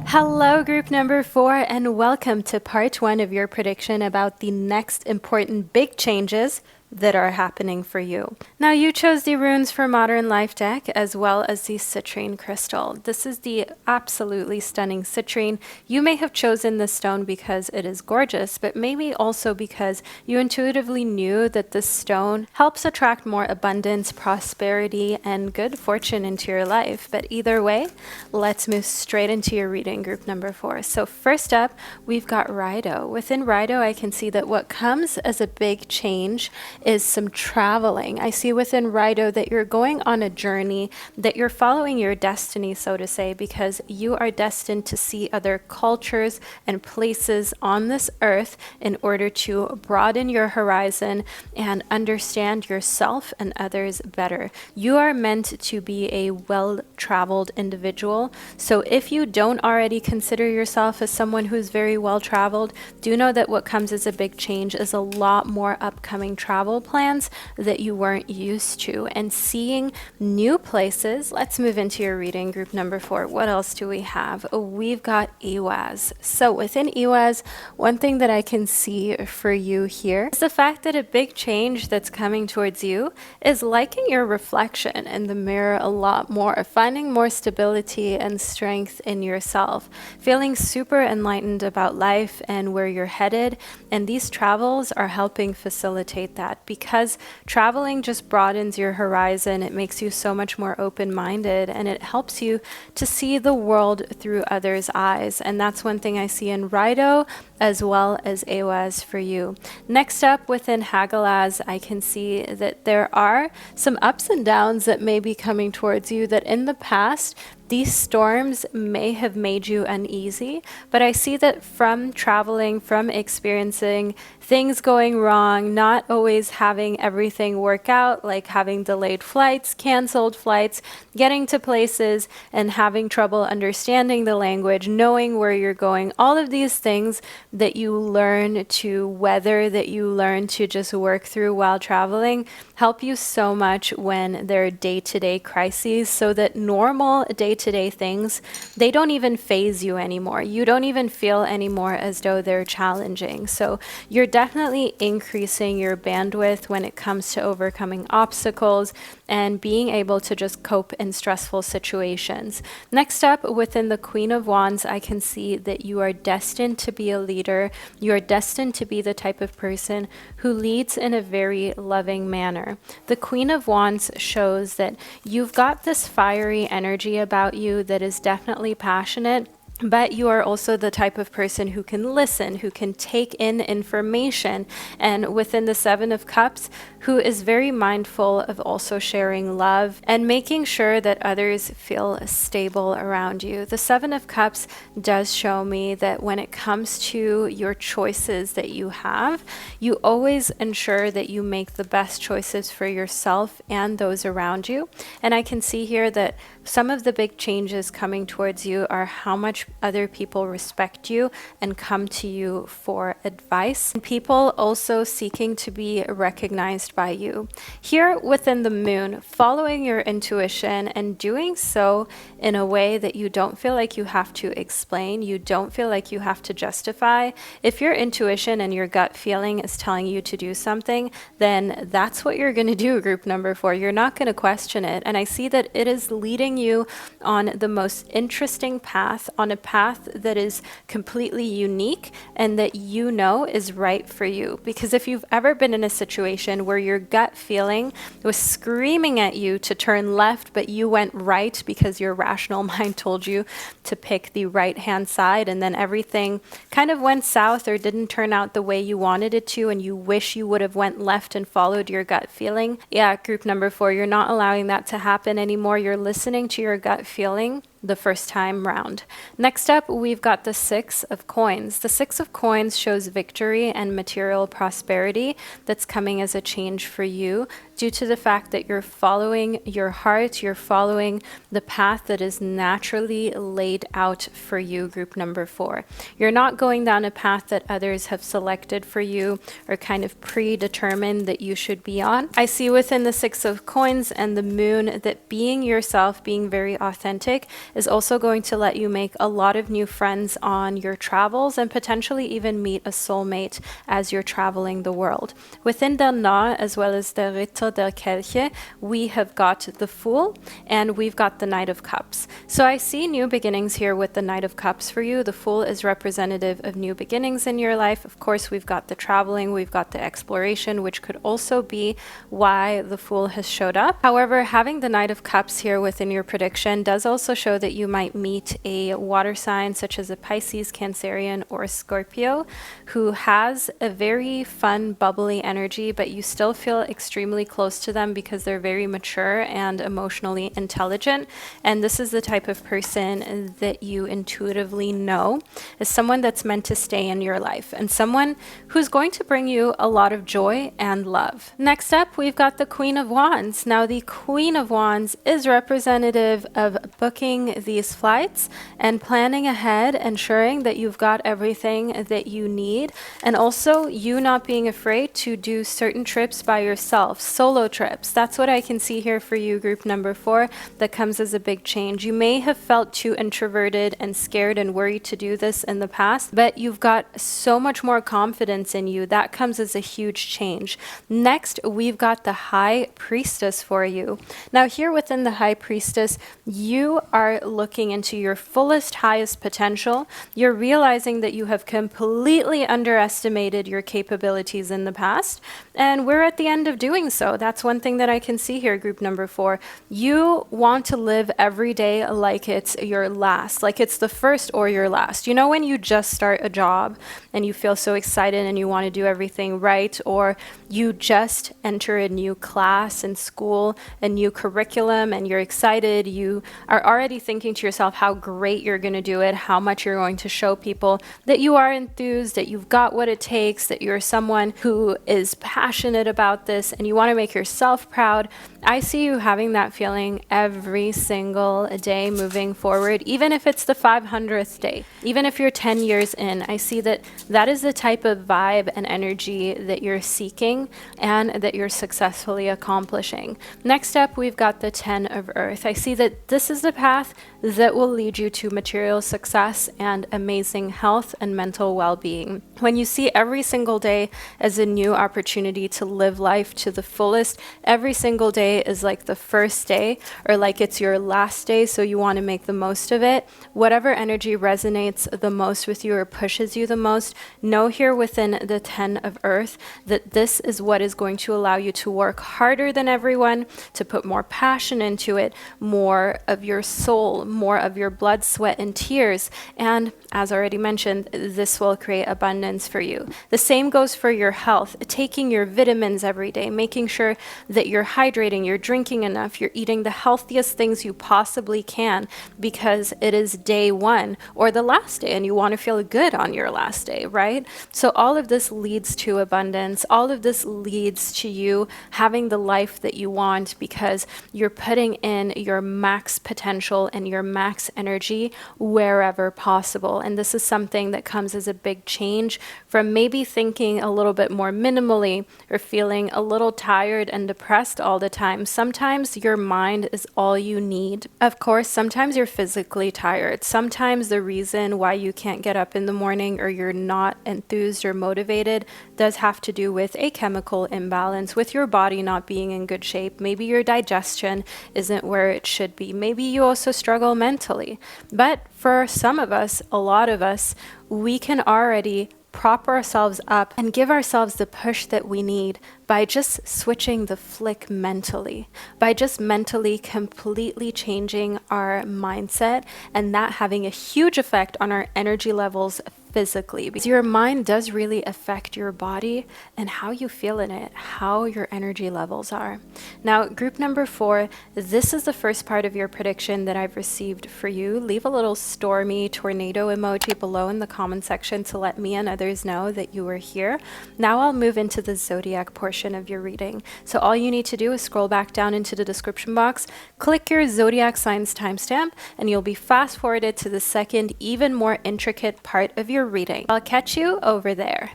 Hello, group number 4, and welcome to part 1 of your prediction about the next important big changes that are happening for you. Now, you chose the Runes for Modern Life deck as well as the citrine crystal. This is the absolutely stunning citrine. You may have chosen this stone because it is gorgeous, but maybe also because you intuitively knew that this stone helps attract more abundance, prosperity, and good fortune into your life. But either way, let's move straight into your reading, group number 4. So first up, we've got Rido. Within Rido, I can see that what comes as a big change is some traveling. I see within Rido that you're going on a journey, that you're following your destiny, so to say, because you are destined to see other cultures and places on this earth in order to broaden your horizon and understand yourself and others better. You are meant to be a well-traveled individual. So if you don't already consider yourself as someone who's very well-traveled, do know that what comes as a big change is a lot more upcoming travel plans that you weren't used to and seeing new places. Let's move into your reading, group number 4. What else do we have? We've got Iwaz. So within Iwaz, one thing that I can see for you here is the fact that a big change that's coming towards you is liking your reflection in the mirror a lot more, finding more stability and strength in yourself, feeling super enlightened about life and where you're headed, and these travels are helping facilitate that. Because traveling just broadens your horizon, it makes you so much more open-minded, and it helps you to see the world through others' eyes. And that's one thing I see in Rido as well as Awaz for you. Next up, within Hagalaz, I can see that there are some ups and downs that may be coming towards you that in the past these storms may have made you uneasy, but I see that from traveling, from experiencing things going wrong, not always having everything work out, like having delayed flights, canceled flights, getting to places and having trouble understanding the language, knowing where you're going, all of these things that you learn to weather, that you learn to just work through while traveling, help you so much when there are day-to-day crises, so that normal day-to-day things, they don't even phase you anymore. You don't even feel anymore as though they're challenging. So you're definitely increasing your bandwidth when it comes to overcoming obstacles and being able to just cope in stressful situations. Next up, within the Queen of Wands, I can see that you are destined to be a leader. You are destined to be the type of person who leads in a very loving manner. The Queen of Wands shows that you've got this fiery energy about you that is definitely passionate, but you are also the type of person who can listen, who can take in information, and within the Seven of Cups, who is very mindful of also sharing love and making sure that others feel stable around you. The Seven of Cups does show me that when it comes to your choices that you have, you always ensure that you make the best choices for yourself and those around you. And I can see here that some of the big changes coming towards you are how much other people respect you and come to you for advice. And people also seeking to be recognized by you. Here within the Moon, following your intuition and doing so in a way that you don't feel like you have to explain, you don't feel like you have to justify. If your intuition and your gut feeling is telling you to do something, then that's what you're going to do, group number 4. You're not going to question it. And I see that it is leading you on the most interesting path, on a path that is completely unique and that you know is right for you. Because if you've ever been in a situation where your gut feeling was screaming at you to turn left, but you went right because your rational mind told you to pick the right hand side, and then everything kind of went south or didn't turn out the way you wanted it to, and you wish you would have went left and followed your gut feeling. Yeah, group number 4, you're not allowing that to happen anymore. You're listening to your gut feeling the first time round. Next up, we've got the 6 of Coins. The 6 of Coins shows victory and material prosperity that's coming as a change for you due to the fact that you're following your heart, you're following the path that is naturally laid out for you, group number 4. You're not going down a path that others have selected for you or kind of predetermined that you should be on. I see within the 6 of Coins and the moon that being yourself, being very authentic, is also going to let you make a lot of new friends on your travels and potentially even meet a soulmate as you're traveling the world. Within the Na, as well as the Ritter der Kelche, we have got the Fool and we've got the Knight of Cups. So I see new beginnings here with the Knight of Cups for you. The Fool is representative of new beginnings in your life. Of course, we've got the traveling, we've got the exploration, which could also be why the Fool has showed up. However, having the Knight of Cups here within your prediction does also show that you might meet a water sign such as a Pisces, Cancerian, or Scorpio who has a very fun, bubbly energy, but you still feel extremely close to them because they're very mature and emotionally intelligent. And this is the type of person that you intuitively know as someone that's meant to stay in your life and someone who's going to bring you a lot of joy and love. Next up, we've got the Queen of Wands. Now, the Queen of Wands is representative of booking these flights and planning ahead, ensuring that you've got everything that you need, and also you not being afraid to do certain trips by yourself, solo trips. That's what I can see here for you, group number 4, that comes as a big change. You may have felt too introverted and scared and worried to do this in the past, but you've got so much more confidence in you. That comes as a huge change. Next, we've got the High Priestess for you. Now, here within the High Priestess, you are looking into your fullest, highest potential. You're realizing that you have completely underestimated your capabilities in the past, and we're at the end of doing so. That's one thing that I can see here, group number 4. You want to live every day like it's your last, like it's the first or your last. You know, when you just start a job and you feel so excited and you want to do everything right, or you just enter a new class in school, a new curriculum, and you're excited, you are already thinking to yourself how great you're going to do it, how much you're going to show people that you are enthused, that you've got what it takes, that you're someone who is passionate about this, and you want to make yourself proud. I see you having that feeling every single day moving forward, even if it's the 500th day, even if you're 10 years in. I see that that is the type of vibe and energy that you're seeking and that you're successfully accomplishing. Next up, we've got the 10 of Earth. I see that this is the path that will lead you to material success and amazing health and mental well-being. When you see every single day as a new opportunity to live life to the fullest, every single day is like the first day or like it's your last day, so you want to make the most of it. Whatever energy resonates the most with you or pushes you the most, know here within the 10 of Earth that this is what is going to allow you to work harder than everyone, to put more passion into it, more of your soul, more of your blood, sweat, and tears. And as already mentioned, this will create abundance for you. The same goes for your health, taking your vitamins every day, making sure that you're hydrating, you're drinking enough, you're eating the healthiest things you possibly can, because it is day one or the last day and you want to feel good on your last day, right? So all of this leads to abundance. All of this leads to you having the life that you want because you're putting in your max potential and your max energy wherever possible. And this is something that comes as a big change from maybe thinking a little bit more minimally or feeling a little tired and depressed all the time. Sometimes your mind is all you need. Of course, sometimes you're physically tired. Sometimes the reason why you can't get up in the morning or you're not enthused or motivated does have to do with a chemical imbalance, with your body not being in good shape. Maybe your digestion isn't where it should be. Maybe you also struggle mentally. But for some of us, a lot of us, we can already prop ourselves up and give ourselves the push that we need by just switching the flick mentally, by just mentally completely changing our mindset, and that having a huge effect on our energy levels physically, because your mind does really affect your body and how you feel in it, how your energy levels are. Now, group number 4, this is the first part of your prediction that I've received for you. Leave a little stormy tornado emoji below in the comment section to let me and others know that you are here. Now I'll move into the zodiac portion of your reading. So all you need to do is scroll back down into the description box, click your zodiac signs timestamp, and you'll be fast forwarded to the second, even more intricate part of your reading. I'll catch you over there.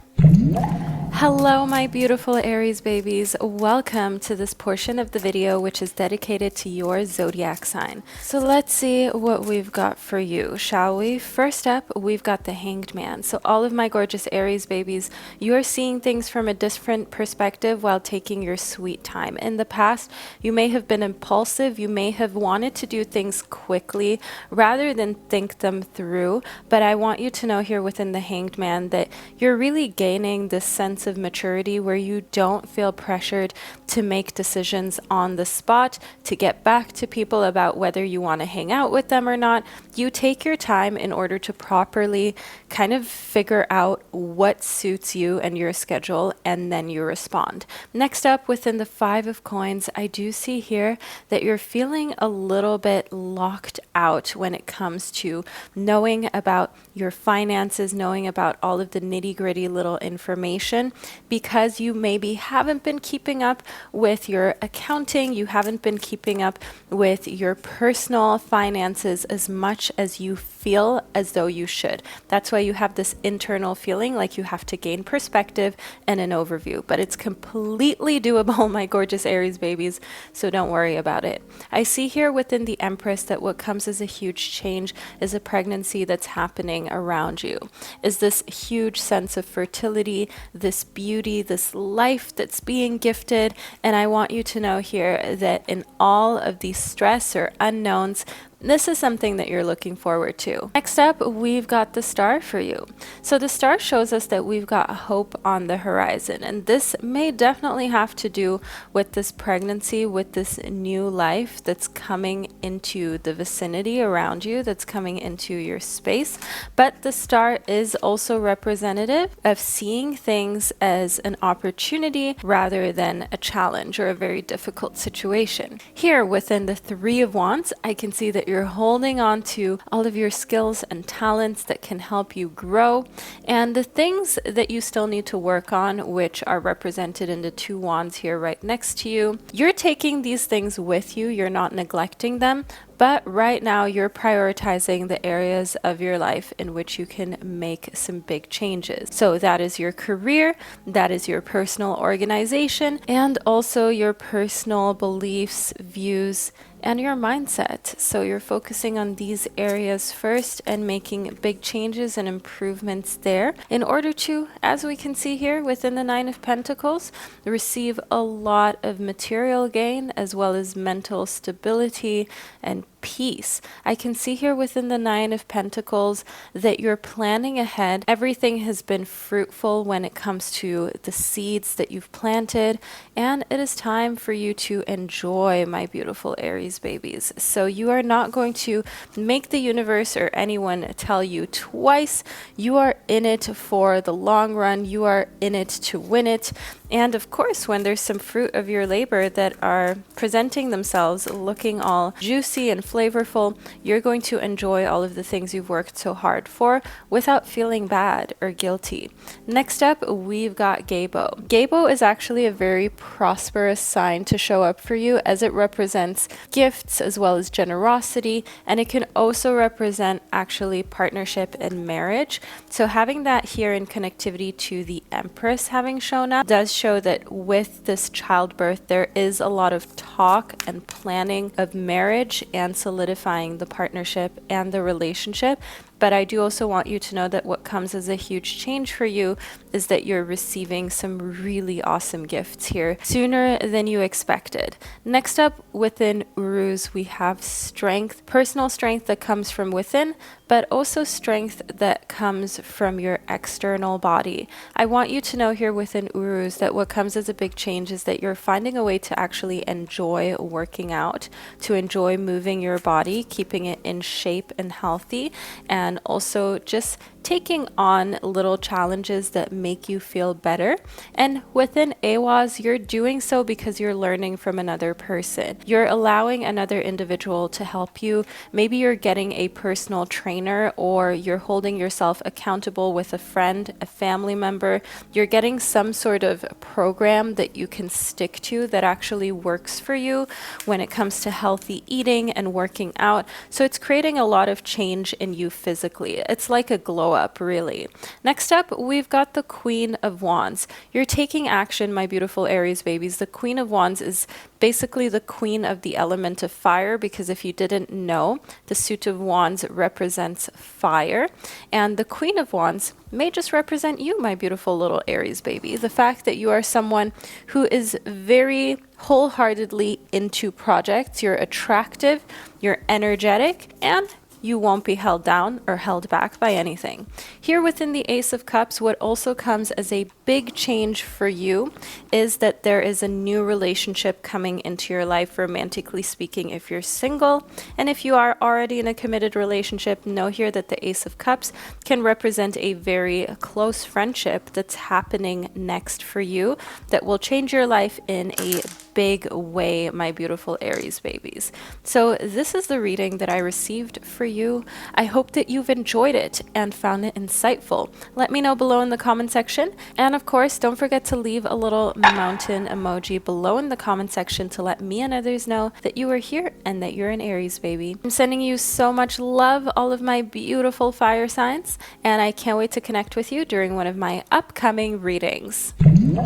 Hello, my beautiful Aries babies. Welcome to this portion of the video which is dedicated to your zodiac sign. So let's see what we've got for you, shall we? First up, we've got the Hanged Man. So all of my gorgeous Aries babies, you are seeing things from a different perspective while taking your sweet time. In the past, you may have been impulsive, you may have wanted to do things quickly rather than think them through, but I want you to know here within the Hanged Man that you're really gaining this sense of maturity where you don't feel pressured to make decisions on the spot, to get back to people about whether you want to hang out with them or not. You take your time in order to properly kind of figure out what suits you and your schedule, and then you respond. Next up, within the 5 of Coins, I do see here that you're feeling a little bit locked out when it comes to knowing about your finances, knowing about all of the nitty-gritty little information, because you maybe haven't been keeping up with your accounting, you haven't been keeping up with your personal finances as much as you feel as though you should. That's why you have this internal feeling like you have to gain perspective and an overview, but it's completely doable, my gorgeous Aries babies, so don't worry about it. I see here within the Empress that what comes as a huge change is a pregnancy that's happening around you, is this huge sense of fertility, this beauty, this life that's being gifted, and I want you to know here that in all of these stress or unknowns, this is something that you're looking forward to. Next up, we've got the Star for you. So the Star shows us that we've got hope on the horizon, and this may definitely have to do with this pregnancy, with this new life that's coming into the vicinity around you, that's coming into your space. But the Star is also representative of seeing things as an opportunity rather than a challenge or a very difficult situation. Here within the 3 of Wands, I can see that you're holding on to all of your skills and talents that can help you grow, and the things that you still need to work on, which are represented in the 2 wands here right next to you. You're taking these things with you, you're not neglecting them, but right now you're prioritizing the areas of your life in which you can make some big changes. So that is your career, that is your personal organization, and also your personal beliefs, views, and your mindset. So you're focusing on these areas first and making big changes and improvements there in order to, as we can see here within the 9 of Pentacles, receive a lot of material gain as well as mental stability and peace. I can see here within the 9 of Pentacles that you're planning ahead. Everything has been fruitful when it comes to the seeds that you've planted, and it is time for you to enjoy, my beautiful Aries babies. So you are not going to make the universe or anyone tell you twice. You are in it for the long run. You are in it to win it. And of course, when there's some fruit of your labor that are presenting themselves looking all juicy and flavorful, you're going to enjoy all of the things you've worked so hard for without feeling bad or guilty. Next up, we've got Gabo. Gabo is actually a very prosperous sign to show up for you, as it represents gifts as well as generosity, and it can also represent actually partnership and marriage. So having that here in connectivity to the Empress having shown up does show that with this childbirth, there is a lot of talk and planning of marriage and solidifying the partnership and the relationship. But I do also want you to know that what comes as a huge change for you is that you're receiving some really awesome gifts here sooner than you expected. Next up, within Urus, we have strength, personal strength that comes from within, but also strength that comes from your external body. I want you to know here within Urus that what comes as a big change is that you're finding a way to actually enjoy working out, to enjoy moving your body, keeping it in shape and healthy, and also just taking on little challenges that make you feel better. And within Awas, you're doing so because you're learning from another person. You're allowing another individual to help you. Maybe you're getting a personal trainer, or you're holding yourself accountable with a friend, a family member. You're getting some sort of program that you can stick to that actually works for you when it comes to healthy eating and working out. So it's creating a lot of change in you physically. It's like a glow up, really. Next up, we've got the Queen of Wands. You're taking action, my beautiful Aries babies. The Queen of Wands is basically the queen of the element of fire, because if you didn't know, the suit of wands represents fire, and the Queen of Wands may just represent you, my beautiful little Aries baby. The fact that you are someone who is very wholeheartedly into projects, you're attractive, you're energetic, and you won't be held down or held back by anything. Here within the Ace of Cups, what also comes as a big change for you is that there is a new relationship coming into your life, romantically speaking, if you're single. And if you are already in a committed relationship, know here that the Ace of Cups can represent a very close friendship that's happening next for you that will change your life in a big way, my beautiful Aries babies. So this is the reading that I received for you. I hope that you've enjoyed it and found it insightful. Let me know below in the comment section. And of course, don't forget to leave a little mountain emoji below in the comment section to let me and others know that you are here and that you're an Aries baby. I'm sending you so much love, all of my beautiful fire signs, and I can't wait to connect with you during one of my upcoming readings.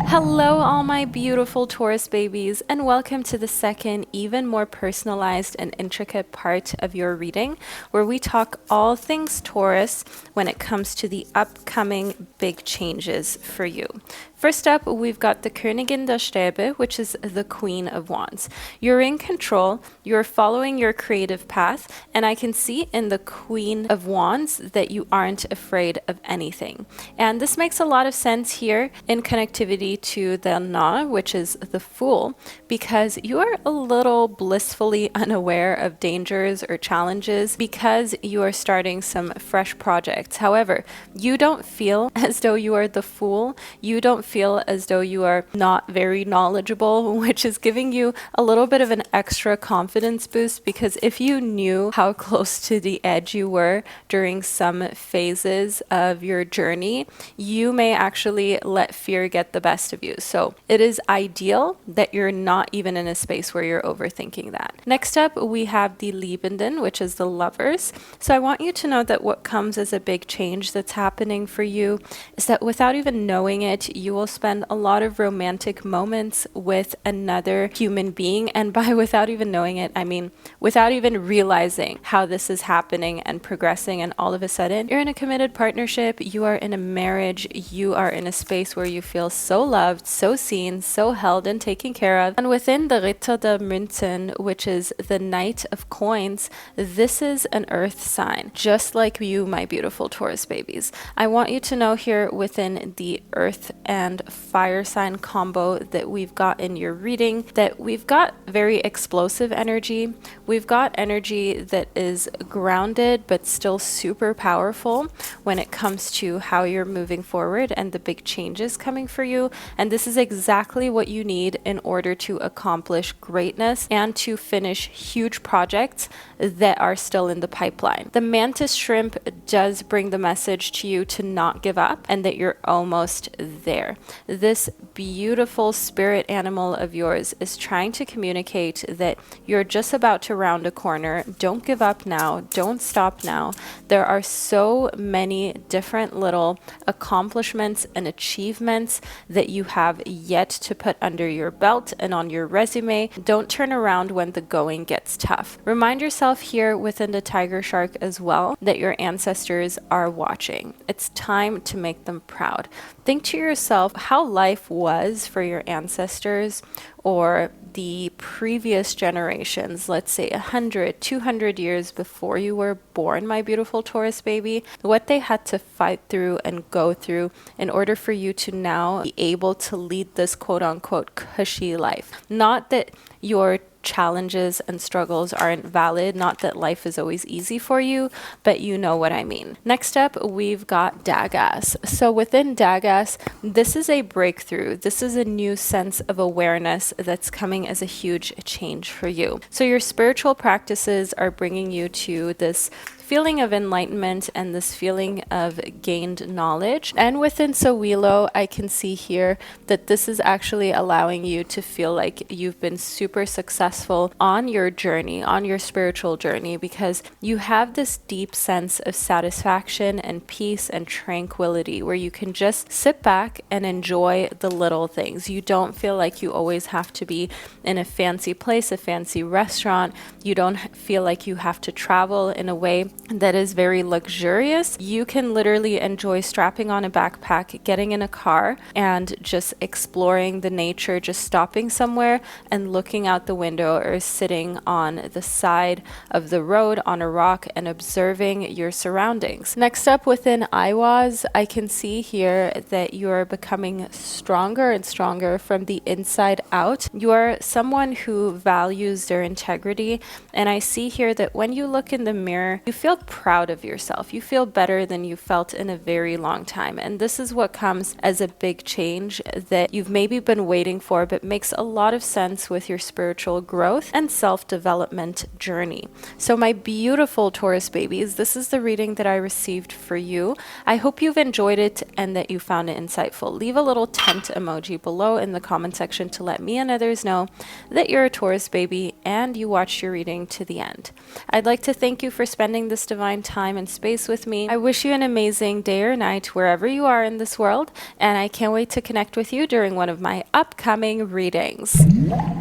Hello, all my beautiful Taurus babies, and welcome to the second, even more personalized and intricate part of your reading, where we talk all things Taurus when it comes to the upcoming big changes for you. First up, we've got the Königin der Stäbe, which is the Queen of Wands. You're in control, you're following your creative path, and I can see in the Queen of Wands that you aren't afraid of anything. And this makes a lot of sense here in connectivity to the Na, which is the Fool, because you are a little blissfully unaware of dangers or challenges because you are starting some fresh projects. However, you don't feel as though you are the fool. You don't feel as though you are not very knowledgeable, which is giving you a little bit of an extra confidence boost, because if you knew how close to the edge you were during some phases of your journey, you may actually let fear get the best of you. So it is ideal that you're not even in a space where you're overthinking that. Next up, we have the Liebenden, which is the lovers. So I want you to know that what comes as a big change that's happening for you is that without even knowing it, you will spend a lot of romantic moments with another human being. And by without even knowing it, I mean without even realizing how this is happening and progressing, and all of a sudden you're in a committed partnership, you are in a marriage, you are in a space where you feel so loved, so seen, so held and taken care of. And within the Ritter der Münzen, which is the Knight of Coins, this is an earth sign, just like you, my beautiful Taurus babies. I want you to know here within the earth and fire sign combo that we've got in your reading that we've got very explosive energy. We've got energy that is grounded but still super powerful when it comes to how you're moving forward and the big changes coming for you. And this is exactly what you need in order to accomplish greatness and to finish huge projects that are still in the pipeline. The mantis shrimp does bring the message to you to not give up and that you're almost there. This beautiful spirit animal of yours is trying to communicate that you're just about to round a corner. Don't give up now. Don't stop now. There are so many different little accomplishments and achievements that you have yet to put under your belt and on your resume. Don't turn around when the going gets tough. Remind yourself here within the tiger shark as well that your ancestors are watching. It's time to make them proud. Think to yourself how life was for your ancestors or the previous generations, let's say 100, 200 years before you were born, my beautiful Taurus baby, what they had to fight through and go through in order for you to now be able to lead this quote unquote cushy life. Not that your challenges and struggles aren't valid, not that life is always easy for you, but you know what I mean. Next up, we've got Dagas. So within Dagas, this is a breakthrough. This is a new sense of awareness that's coming as a huge change for you. So your spiritual practices are bringing you to this feeling of enlightenment and this feeling of gained knowledge. And within Sowilo, I can see here that this is actually allowing you to feel like you've been super successful on your journey, on your spiritual journey, because you have this deep sense of satisfaction and peace and tranquility where you can just sit back and enjoy the little things. You don't feel like you always have to be in a fancy place, a fancy restaurant. You don't feel like you have to travel in a way that is very luxurious. You can literally enjoy strapping on a backpack, getting in a car, and just exploring the nature, just stopping somewhere and looking out the window or sitting on the side of the road on a rock and observing your surroundings. Next up within Iwas, I can see here that you're becoming stronger and stronger from the inside out. You're someone who values their integrity, and I see here that when you look in the mirror, you feel proud of yourself. You feel better than you felt in a very long time. And this is what comes as a big change that you've maybe been waiting for, but makes a lot of sense with your spiritual growth and self-development journey. So my beautiful Taurus babies, this is the reading that I received for you. I hope you've enjoyed it and that you found it insightful. Leave a little tent emoji below in the comment section to let me and others know that you're a Taurus baby and you watched your reading to the end. I'd like to thank you for spending this divine time and space with me. I wish you an amazing day or night wherever you are in this world, and I can't wait to connect with you during one of my upcoming readings.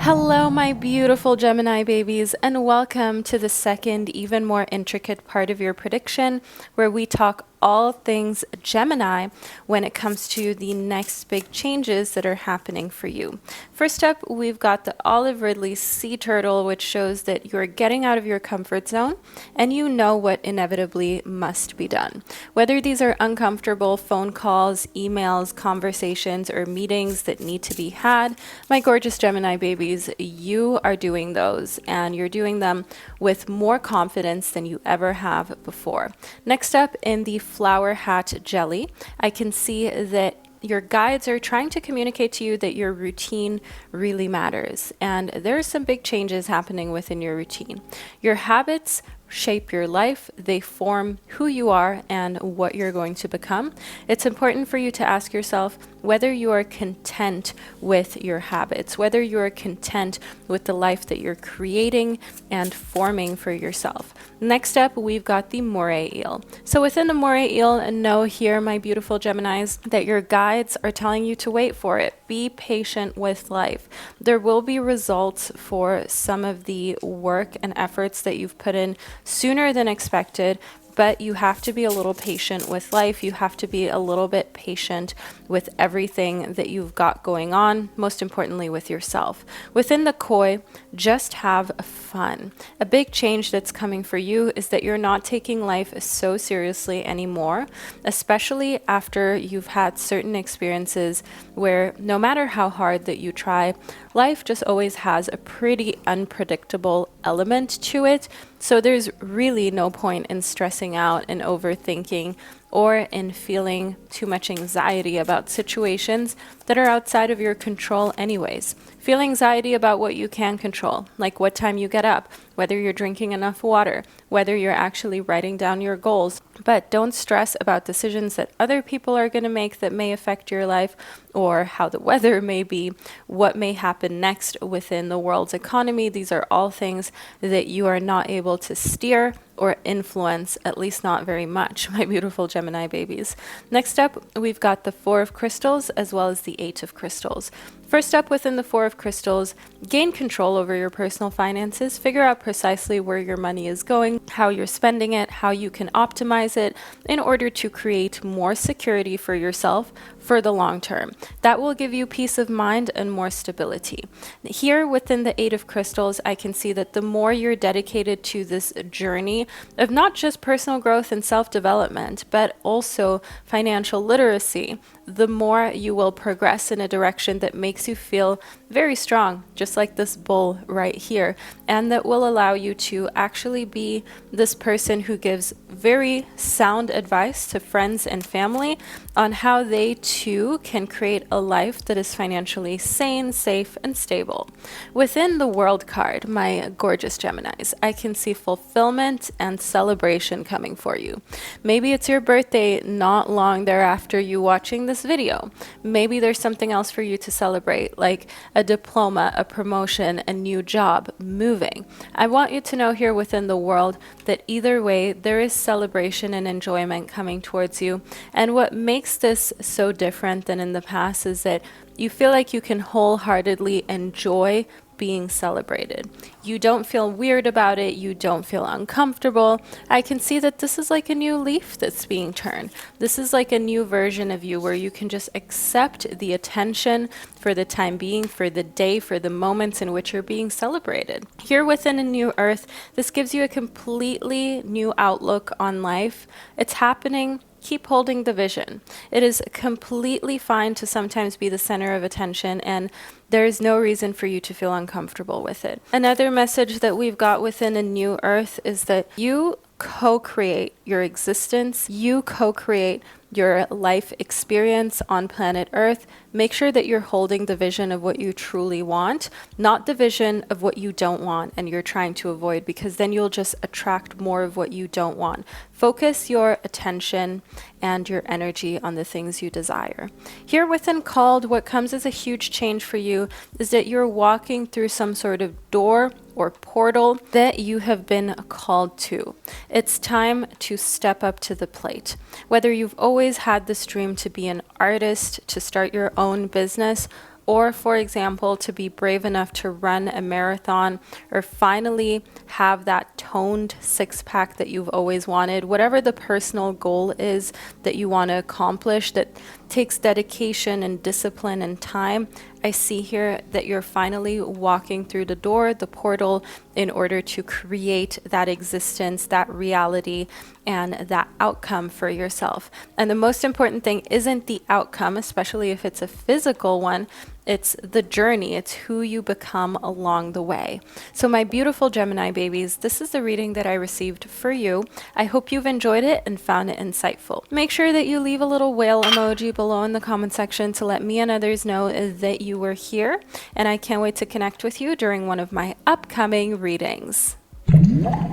Hello, my beautiful Gemini babies, and welcome to the second, even more intricate part of your prediction, where we talk all things Gemini when it comes to the next big changes that are happening for you. First up, we've got the Olive Ridley Sea Turtle, which shows that you're getting out of your comfort zone and you know what inevitably must be done. Whether these are uncomfortable phone calls, emails, conversations, or meetings that need to be had, my gorgeous Gemini babies, you are doing those, and you're doing them with more confidence than you ever have before. Next up, in the Flower Hat Jelly, I can see that your guides are trying to communicate to you that your routine really matters, and there are some big changes happening within your routine. Your habits shape your life. They form who you are and what you're going to become. It's important for you to ask yourself whether you are content with your habits, whether you are content with the life that you're creating and forming for yourself. Next up, we've got the moray eel. So within the moray eel, know here, my beautiful Geminis, that your guides are telling you to wait for it. Be patient with life. There will be results for some of the work and efforts that you've put in sooner than expected, but you have to be a little patient with life. You have to be a little bit patient with everything that you've got going on, most importantly with yourself. Within the koi, just have fun. A big change that's coming for you is that you're not taking life so seriously anymore, especially after you've had certain experiences where no matter how hard that you try, life just always has a pretty unpredictable element to it. So there's really no point in stressing out and overthinking or in feeling too much anxiety about situations that are outside of your control anyways. Feel anxiety about what you can control, like what time you get up, whether you're drinking enough water, whether you're actually writing down your goals. But don't stress about decisions that other people are going to make that may affect your life, or how the weather may be, what may happen next within the world's economy. These are all things that you are not able to steer or influence, at least not very much, my beautiful Gemini babies. Next up, we've got the 4 of crystals as well as the 8 of crystals. First up, within the Four of Crystals, gain control over your personal finances. Figure out precisely where your money is going, how you're spending it, how you can optimize it in order to create more security for yourself for the long term. That will give you peace of mind and more stability. Here within the Eight of Crystals, I can see that the more you're dedicated to this journey of not just personal growth and self-development, but also financial literacy, the more you will progress in a direction that makes you feel very strong, just like this bull right here, and that will allow you to actually be this person who gives very sound advice to friends and family on how they too can create a life that is financially sane, safe, and stable. Within the World card, my gorgeous Geminis, I can see fulfillment and celebration coming for you. Maybe it's your birthday not long thereafter you watching this video. Maybe there's something else for you to celebrate, like a diploma, a promotion, a new job, moving. I want you to know here within the World that either way, there is celebration and enjoyment coming towards you. And what makes this so different than in the past is that you feel like you can wholeheartedly enjoy being celebrated. You don't feel weird about it. You don't feel uncomfortable. I can see that this is like a new leaf that's being turned. This is like a new version of you where you can just accept the attention for the time being, for the day, for the moments in which you're being celebrated. Here within a new Earth, this gives you a completely new outlook on life. It's happening. Keep holding the vision. It is completely fine to sometimes be the center of attention, and there is no reason for you to feel uncomfortable with it. Another message that we've got within a new Earth is that you co-create your existence. You co-create your life experience on planet Earth. Make sure that you're holding the vision of what you truly want, not the vision of what you don't want and you're trying to avoid, because then you'll just attract more of what you don't want. Focus your attention and your energy on the things you desire. Here within Called, what comes as a huge change for you is that you're walking through some sort of door or portal that you have been called to. It's time to step up to the plate. Whether you've always had this dream to be an artist, to start your own business, or for example, to be brave enough to run a marathon, or finally have that toned six-pack that you've always wanted, whatever the personal goal is that you want to accomplish that takes dedication and discipline and time, I see here that you're finally walking through the door, the portal, in order to create that existence, that reality, and that outcome for yourself. And the most important thing isn't the outcome, especially if it's a physical one, it's the journey. It's who you become along the way. So my beautiful Gemini babies, this is the reading that I received for you. I hope you've enjoyed it and found it insightful. Make sure that you leave a little whale emoji below in the comment section to let me and others know that you were here. And I can't wait to connect with you during one of my upcoming readings.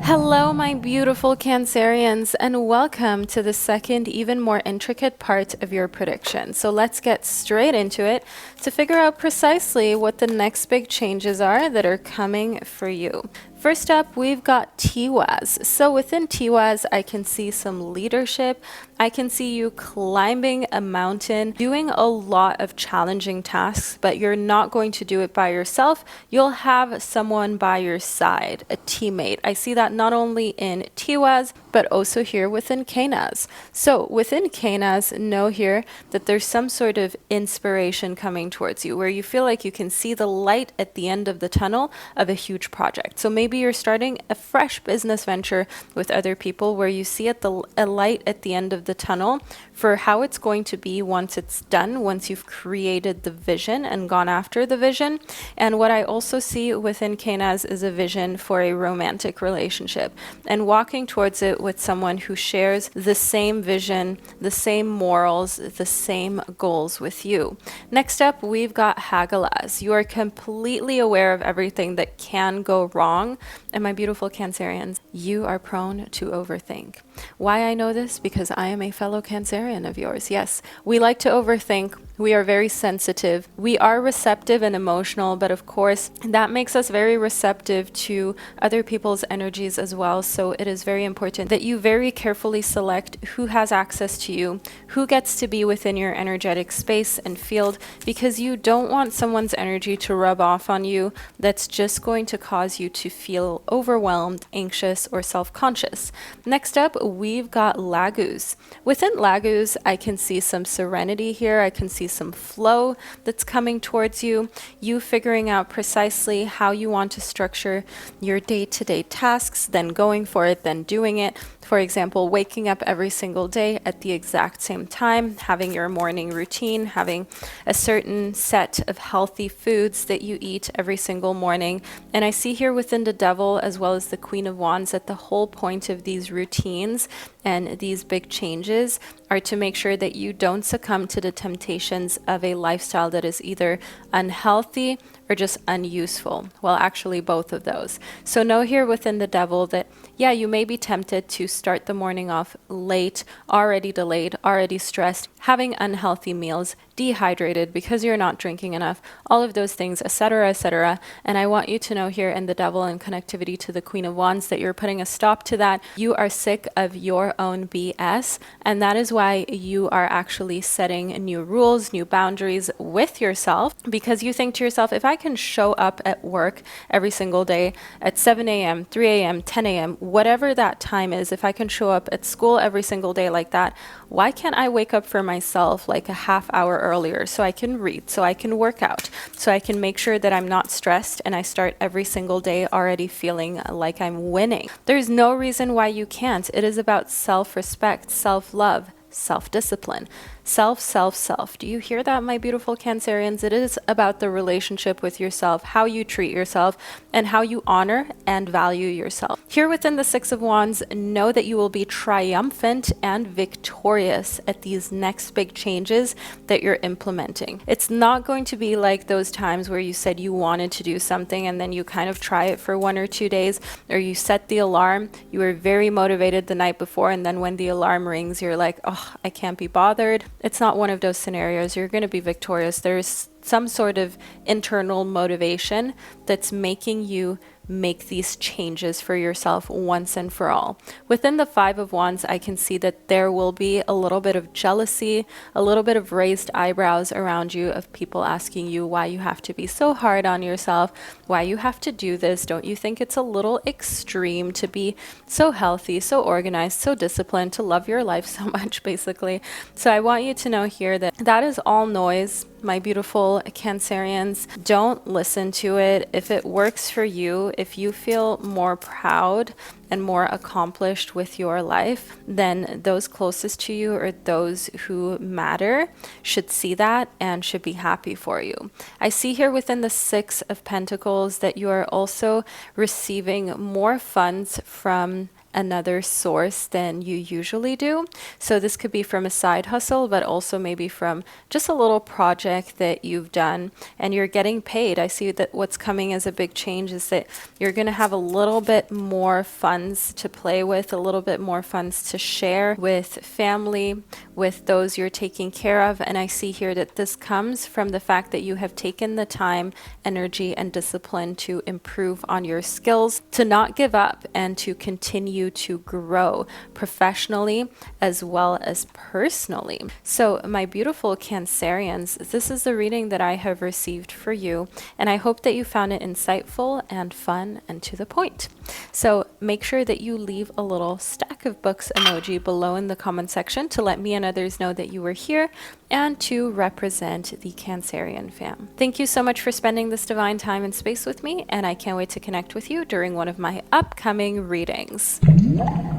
Hello, my beautiful Cancerians, and welcome to the second, even more intricate part of your prediction. So let's get straight into it to figure out precisely what the next big changes are that are coming for you. First up, we've got Tiwaz. So within Tiwaz, I can see some leadership. I can see you climbing a mountain, doing a lot of challenging tasks, but you're not going to do it by yourself. You'll have someone by your side, a teammate. I see that not only in Tiwaz, but also here within Canaz. So within Canaz, know here that there's some sort of inspiration coming towards you where you feel like you can see the light at the end of the tunnel of a huge project. So maybe you're starting a fresh business venture with other people where you see a light at the end of the tunnel for how it's going to be once it's done, once you've created the vision and gone after the vision. And what I also see within Canaz is a vision for a romantic relationship and walking towards it with someone who shares the same vision, the same morals, the same goals with you. Next up, we've got Hagalaz. You are completely aware of everything that can go wrong. And my beautiful Cancerians, you are prone to overthink. Why I know this? Because I am a fellow Cancerian of yours. Yes, we like to overthink. We are very sensitive. We are receptive and emotional, but of course, that makes us very receptive to other people's energies as well. So it is very important that you very carefully select who has access to you, who gets to be within your energetic space and field, because you don't want someone's energy to rub off on you that's just going to cause you to feel overwhelmed, anxious, or self-conscious. Next up, we've got Lagus. Within Lagus, I can see some serenity here. I can see some flow that's coming towards you. You figuring out precisely how you want to structure your day-to-day tasks, then going for it, then doing it. For example, waking up every single day at the exact same time, having your morning routine, having a certain set of healthy foods that you eat every single morning. And I see here within the Devil as well as the Queen of Wands that the whole point of these routines and these big changes are to make sure that you don't succumb to the temptations of a lifestyle that is either unhealthy or just unuseful. Well, actually both of those. So know here within the Devil that, yeah, you may be tempted to start the morning off late, already delayed, already stressed, having unhealthy meals, dehydrated because you're not drinking enough, all of those things, etc., etc. And I want you to know here in the Devil and connectivity to the Queen of Wands that you're putting a stop to that. You are sick of your own BS, and that is why you are actually setting new rules, new boundaries with yourself, because you think to yourself, if I can show up at work every single day at 7 a.m., 3 a.m., 10 a.m., whatever that time is, if I can show up at school every single day like that, why can't I wake up for myself like a half hour earlier so I can read, so I can work out, so I can make sure that I'm not stressed and I start every single day already feeling like I'm winning? There's no reason why you can't. It is about self-respect, self-love, self-discipline. Self. Do you hear that, my beautiful Cancerians? It is about the relationship with yourself, how you treat yourself, and how you honor and value yourself. Here within the Six of Wands, know that you will be triumphant and victorious at these next big changes that you're implementing. It's not going to be like those times where you said you wanted to do something and then you kind of try it for 1 or 2 days, or you set the alarm, you were very motivated the night before, and then when the alarm rings, you're like, oh, I can't be bothered. It's not one of those scenarios. You're going to be victorious. There's some sort of internal motivation that's making you make these changes for yourself once and for all. Within the Five of Wands, I can see that there will be a little bit of jealousy, a little bit of raised eyebrows around you of people asking you why you have to be so hard on yourself, why you have to do this. Don't you think it's a little extreme to be so healthy, so organized, so disciplined, to love your life so much, basically? So I want you to know here that that is all noise. My beautiful Cancerians, don't listen to it. If it works for you, if you feel more proud and more accomplished with your life, then those closest to you or those who matter should see that and should be happy for you. I see here within the Six of Pentacles that you are also receiving more funds from another source than you usually do. So this could be from a side hustle, but also maybe from just a little project that you've done and you're getting paid. I see that what's coming as a big change is that you're going to have a little bit more funds to play with, a little bit more funds to share with family, with those you're taking care of. And I see here that this comes from the fact that you have taken the time, energy, and discipline to improve on your skills, to not give up, and to continue to grow professionally as well as personally. So my beautiful Cancerians, this is the reading that I have received for you, and I hope that you found it insightful and fun and to the point. So make sure that you leave a little stack of books emoji below in the comment section to let me and others know that you were here and to represent the Cancerian fam. Thank you so much for spending this divine time and space with me, and I can't wait to connect with you during one of my upcoming readings.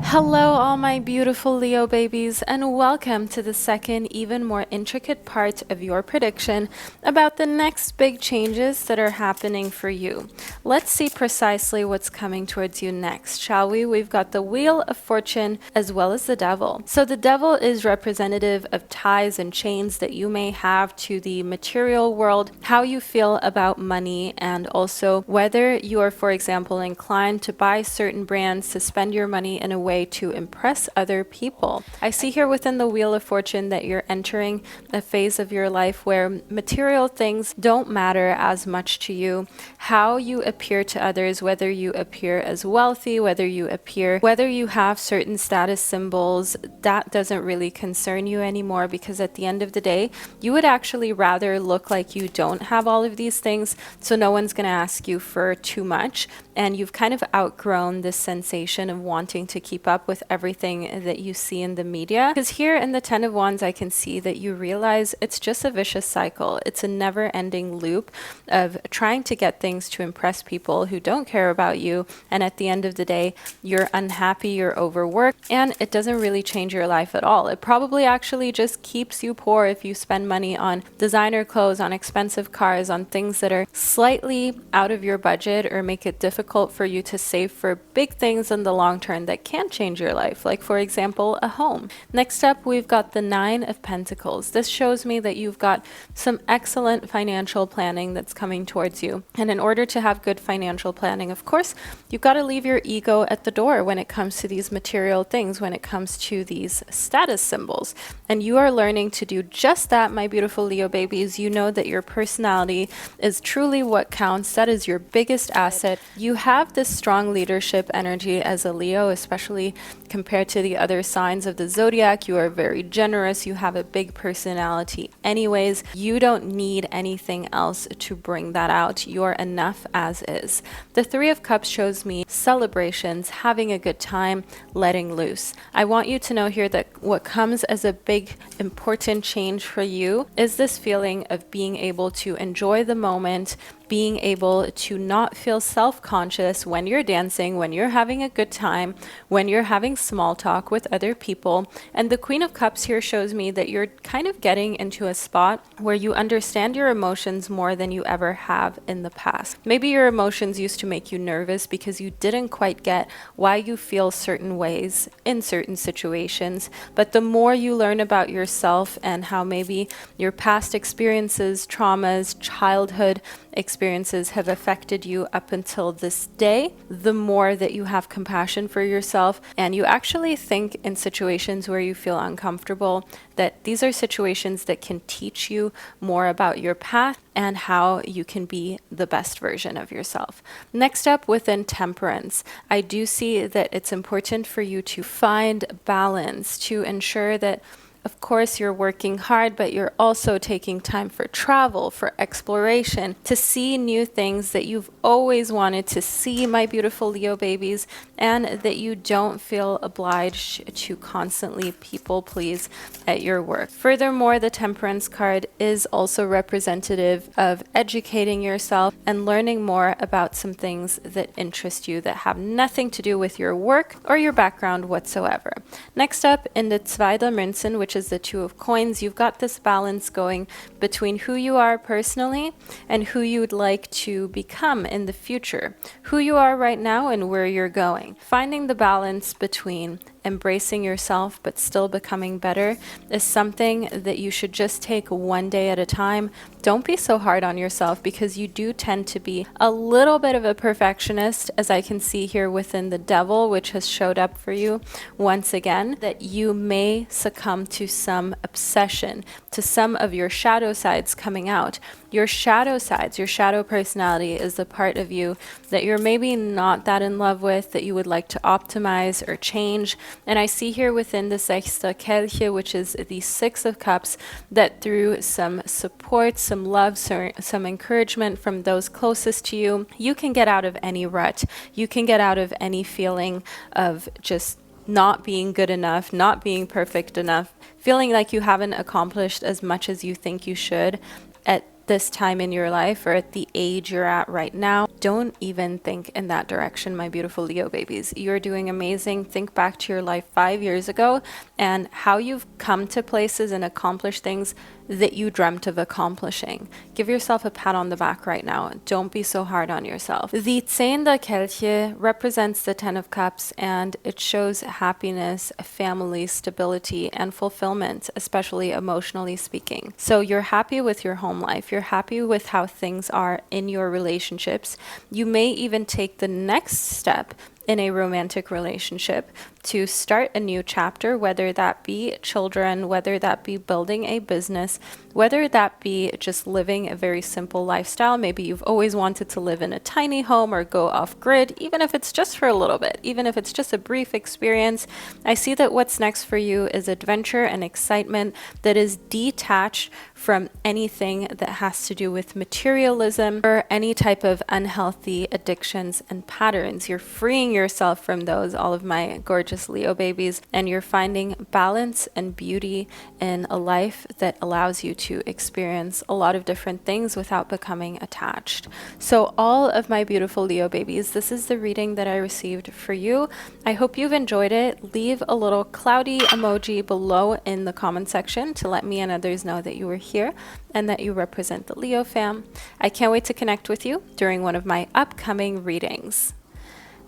Hello, all my beautiful Leo babies, and welcome to the second, even more intricate part of your prediction about the next big changes that are happening for you. Let's see precisely what's coming towards you next, shall we? We've got the Wheel of Fortune as well as the Devil. So the Devil is representative of ties and chains that you may have to the material world, how you feel about money, and also whether you are, for example, inclined to buy certain brands, to spend your money money in a way to impress other people. I see here within the Wheel of Fortune that you're entering a phase of your life where material things don't matter as much to you. How you appear to others, whether you appear as wealthy, whether you have certain status symbols, that doesn't really concern you anymore, because at the end of the day, you would actually rather look like you don't have all of these things, so no one's going to ask you for too much, and you've kind of outgrown this sensation of wanting to keep up with everything that you see in the media. Because here in the Ten of Wands, I can see that you realize it's just a vicious cycle. It's a never-ending loop of trying to get things to impress people who don't care about you, and at the end of the day, you're unhappy, you're overworked, and it doesn't really change your life at all. It probably actually just keeps you poor if you spend money on designer clothes, on expensive cars, on things that are slightly out of your budget or make it difficult for you to save for big things in the long term that can change your life, like for example, a home. Next up, we've got the Nine of Pentacles. This shows me that you've got some excellent financial planning that's coming towards you. And in order to have good financial planning, of course, you've got to leave your ego at the door when it comes to these material things, when it comes to these status symbols. And you are learning to do just that, my beautiful Leo babies. You know that your personality is truly what counts. That is your biggest asset. You have this strong leadership energy as a Leo, especially compared to the other signs of the zodiac. You are very generous. You have a big personality anyways. You don't need anything else to bring that out. You're enough as is. The Three of Cups shows me celebrations, having a good time, letting loose. I want you to know here that what comes as a big important change for you is this feeling of being able to enjoy the moment, being able to not feel self-conscious when you're dancing, when you're having a good time, when you're having small talk with other people. And the Queen of Cups here shows me that you're kind of getting into a spot where you understand your emotions more than you ever have in the past. Maybe your emotions used to make you nervous because you didn't quite get why you feel certain ways in certain situations. But the more you learn about yourself and how maybe your past experiences, traumas, childhood experiences have affected you up until this day, the more that you have compassion for yourself, and you actually think in situations where you feel uncomfortable that these are situations that can teach you more about your path and how you can be the best version of yourself. Next up, within Temperance, I do see that it's important for you to find balance, to ensure that of course, you're working hard, but you're also taking time for travel, for exploration, to see new things that you've always wanted to see, my beautiful Leo babies, and that you don't feel obliged to constantly people please at your work. Furthermore, the Temperance card is also representative of educating yourself and learning more about some things that interest you that have nothing to do with your work or your background whatsoever. Next up, in the Zwei der Münzen, which is the Two of Coins, you've got this balance going between who you are personally and who you would like to become in the future, who you are right now and where you're going. Finding the balance between embracing yourself but still becoming better is something that you should just take one day at a time. Don't be so hard on yourself, because you do tend to be a little bit of a perfectionist, as I can see here within the Devil, which has showed up for you once again, that you may succumb to some obsession, to some of your shadow sides coming out. Your shadow sides, your shadow personality is the part of you that you're maybe not that in love with, that you would like to optimize or change. And I see here within the Sechster Kelche, which is the Six of Cups, that through some support, some love, some encouragement from those closest to you, you can get out of any rut. You can get out of any feeling of just not being good enough, not being perfect enough, feeling like you haven't accomplished as much as you think you should at this time in your life or at the age you're at right now. Don't even think in that direction, my beautiful Leo babies. You're doing amazing. Think back to your life 5 years ago and how you've come to places and accomplished things that you dreamt of accomplishing. Give yourself a pat on the back right now. Don't be so hard on yourself. The Zehn der Kelche represents the Ten of Cups, and it shows happiness, family, stability, and fulfillment, especially emotionally speaking. So you're happy with your home life. You're happy with how things are in your relationships. You may even take the next step in a romantic relationship, to start a new chapter, whether that be children, whether that be building a business, whether that be just living a very simple lifestyle. Maybe you've always wanted to live in a tiny home or go off grid, even if it's just for a little bit, even if it's just a brief experience. I see that what's next for you is adventure and excitement that is detached from anything that has to do with materialism or any type of unhealthy addictions and patterns. You're freeing yourself from those, all of my gorgeous Leo babies, and you're finding balance and beauty in a life that allows you to experience a lot of different things without becoming attached. So all of my beautiful Leo babies, this is the reading that I received for you. I hope you've enjoyed it. Leave a little cloudy emoji below in the comment section to let me and others know that you were here and that you represent the Leo fam. I can't wait to connect with you during one of my upcoming readings.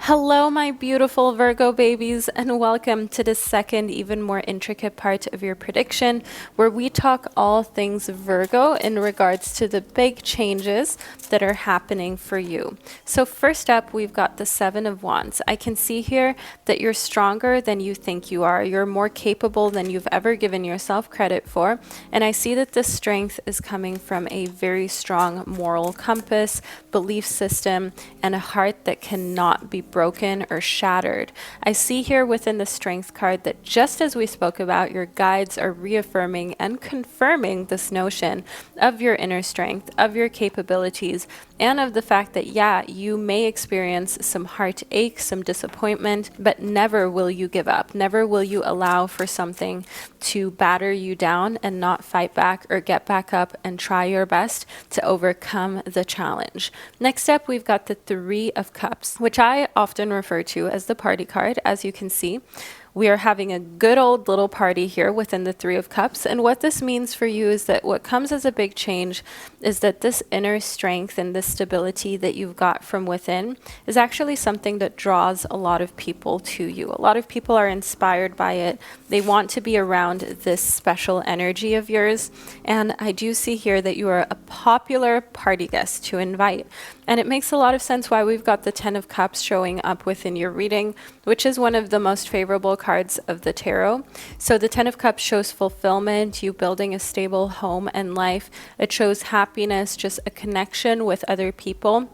Hello, my beautiful Virgo babies, and welcome to the second, even more intricate part of your prediction, where we talk all things Virgo in regards to the big changes that are happening for you. So first up, we've got the Seven of Wands. I can see here that you're stronger than you think you are. You're more capable than you've ever given yourself credit for. And I see that this strength is coming from a very strong moral compass, belief system, and a heart that cannot be broken or shattered. I see here within the Strength card that just as we spoke about, your guides are reaffirming and confirming this notion of your inner strength, of your capabilities, and of the fact that, yeah, you may experience some heartache, some disappointment, but never will you give up. Never will you allow for something to batter you down and not fight back or get back up and try your best to overcome the challenge. Next up, we've got the Three of Cups, which I often refer to as the party card. As you can see, we are having a good old little party here within the Three of Cups. And what this means for you is that what comes as a big change is that this inner strength and this stability that you've got from within is actually something that draws a lot of people to you. A lot of people are inspired by it. They want to be around this special energy of yours. And I do see here that you are a popular party guest to invite. And it makes a lot of sense why we've got the Ten of Cups showing up within your reading, which is one of the most favorable cards of the tarot. So the Ten of Cups shows fulfillment, you building a stable home and life. It shows happiness, just a connection with other people.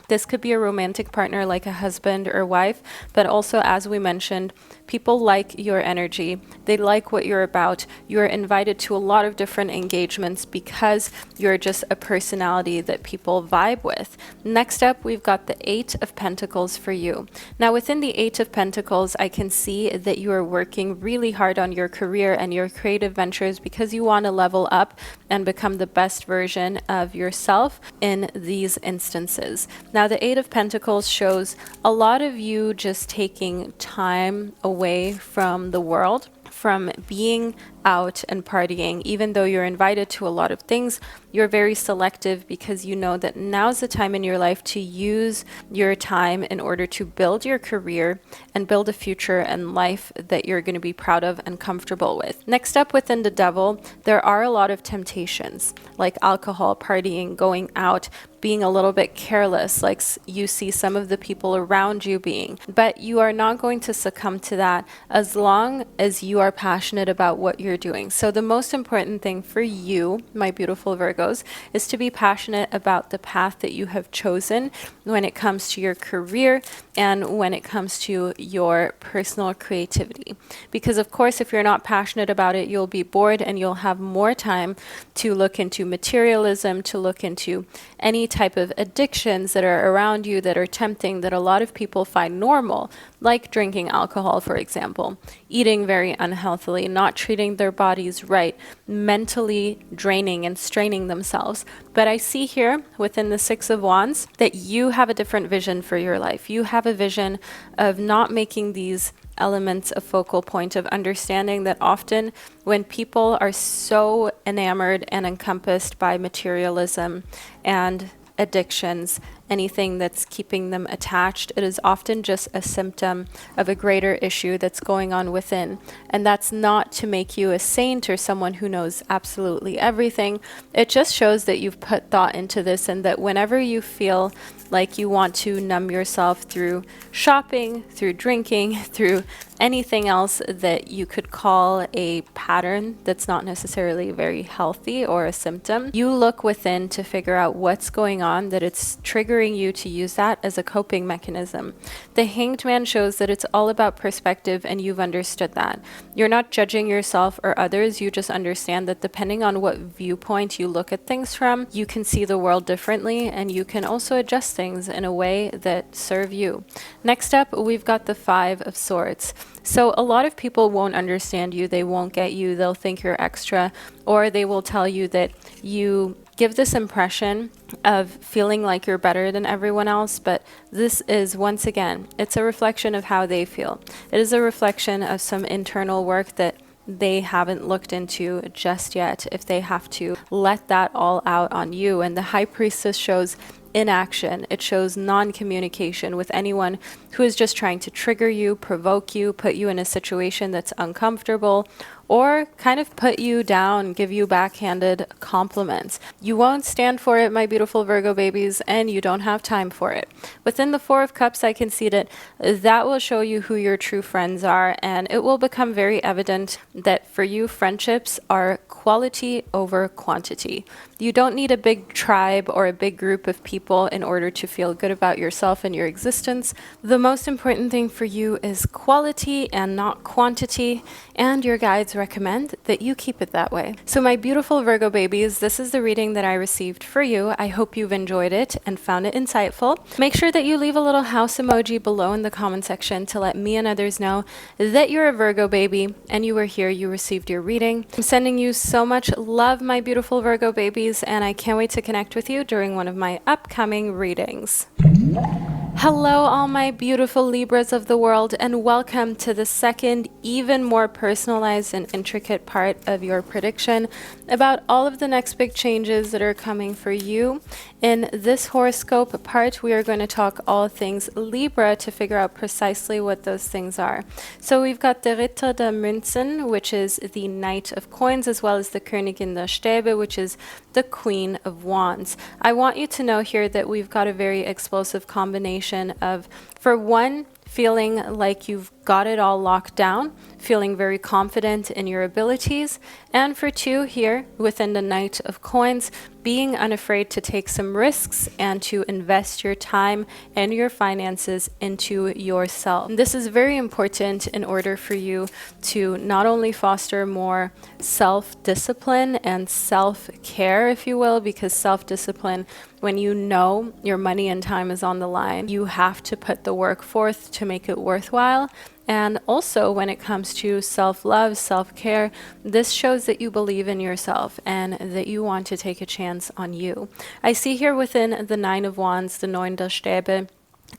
This could be a romantic partner like a husband or wife, but also, as we mentioned, people like your energy. They like what you're about. You're invited to a lot of different engagements because you're just a personality that people vibe with. Next up, we've got the Eight of Pentacles for you. Now, within the Eight of Pentacles, I can see that you are working really hard on your career and your creative ventures because you want to level up and become the best version of yourself in these instances. Now, the Eight of Pentacles shows a lot of you just taking time away from the world, from being out and partying. Even though you're invited to a lot of things, you're very selective because you know that now's the time in your life to use your time in order to build your career and build a future and life that you're going to be proud of and comfortable with. Next up, within the Devil, there are a lot of temptations like alcohol, partying, going out, being a little bit careless, like you see some of the people around you being. But you are not going to succumb to that as long as you are passionate about what you're doing. So the most important thing for you, my beautiful Virgos, is to be passionate about the path that you have chosen when it comes to your career and when it comes to your personal creativity. Because of course, if you're not passionate about it, you'll be bored and you'll have more time to look into materialism, to look into any type of addictions that are around you that are tempting, that a lot of people find normal, like drinking alcohol, for example, eating very unhealthily, not treating their bodies right, mentally draining and straining themselves. But I see here within the Six of Wands that you have a different vision for your life. You have a vision of not making these elements a focal point, of understanding that often when people are so enamored and encompassed by materialism and addictions anything that's keeping them attached. It is often just a symptom of a greater issue that's going on within. And that's not to make you a saint or someone who knows absolutely everything. It just shows that you've put thought into this, and that whenever you feel like you want to numb yourself through shopping, through drinking, through anything else that you could call a pattern that's not necessarily very healthy or a symptom, you look within to figure out what's going on, that it's triggering you to use that as a coping mechanism. The Hanged Man shows that it's all about perspective, and you've understood that. You're not judging yourself or others, you just understand that depending on what viewpoint you look at things from, you can see the world differently, and you can also adjust things in a way that serve you. Next up, we've got the Five of Swords. So a lot of people won't understand you, they won't get you, they'll think you're extra, or they will tell you that you give this impression of feeling like you're better than everyone else, but this is, once again, it's a reflection of how they feel. It is a reflection of some internal work that they haven't looked into just yet, if they have to let that all out on you. And the High Priestess shows inaction. It shows non-communication with anyone who is just trying to trigger you, provoke you, put you in a situation that's uncomfortable, or kind of put you down, give you backhanded compliments. You won't stand for it, my beautiful Virgo babies, and you don't have time for it. Within the Four of Cups, I can see that will show you who your true friends are, and it will become very evident that for you, friendships are quality over quantity. You don't need a big tribe or a big group of people in order to feel good about yourself and your existence. The most important thing for you is quality and not quantity, and your guides recommend that you keep it that way. So my beautiful Virgo babies, this is the reading that I received for you. I hope you've enjoyed it and found it insightful. Make sure that you leave a little house emoji below in the comment section to let me and others know that you're a Virgo baby and you were here, you received your reading. I'm sending you so much love, my beautiful Virgo babies, and I can't wait to connect with you during one of my upcoming readings. Hello, all my beautiful Libras of the world, and welcome to the second, even more personalized and intricate part of your prediction about all of the next big changes that are coming for you. In this horoscope part, we are going to talk all things Libra to figure out precisely what those things are. So we've got the Ritter der Münzen, which is the Knight of Coins, as well as the Königin der Stäbe, which is the Queen of Wands. I want you to know here that we've got a very explosive combination of, for one, feeling like you've got it all locked down, feeling very confident in your abilities, and for two, here within the Knight of Coins, being unafraid to take some risks and to invest your time and your finances into yourself. This is very important in order for you to not only foster more self-discipline and self-care, if you will, because self-discipline, when you know your money and time is on the line, you have to put the work forth to make it worthwhile. And also when it comes to self-love, self-care, this shows that you believe in yourself and that you want to take a chance on you. I see here within the Nine of Wands, the Neun der Stäbe,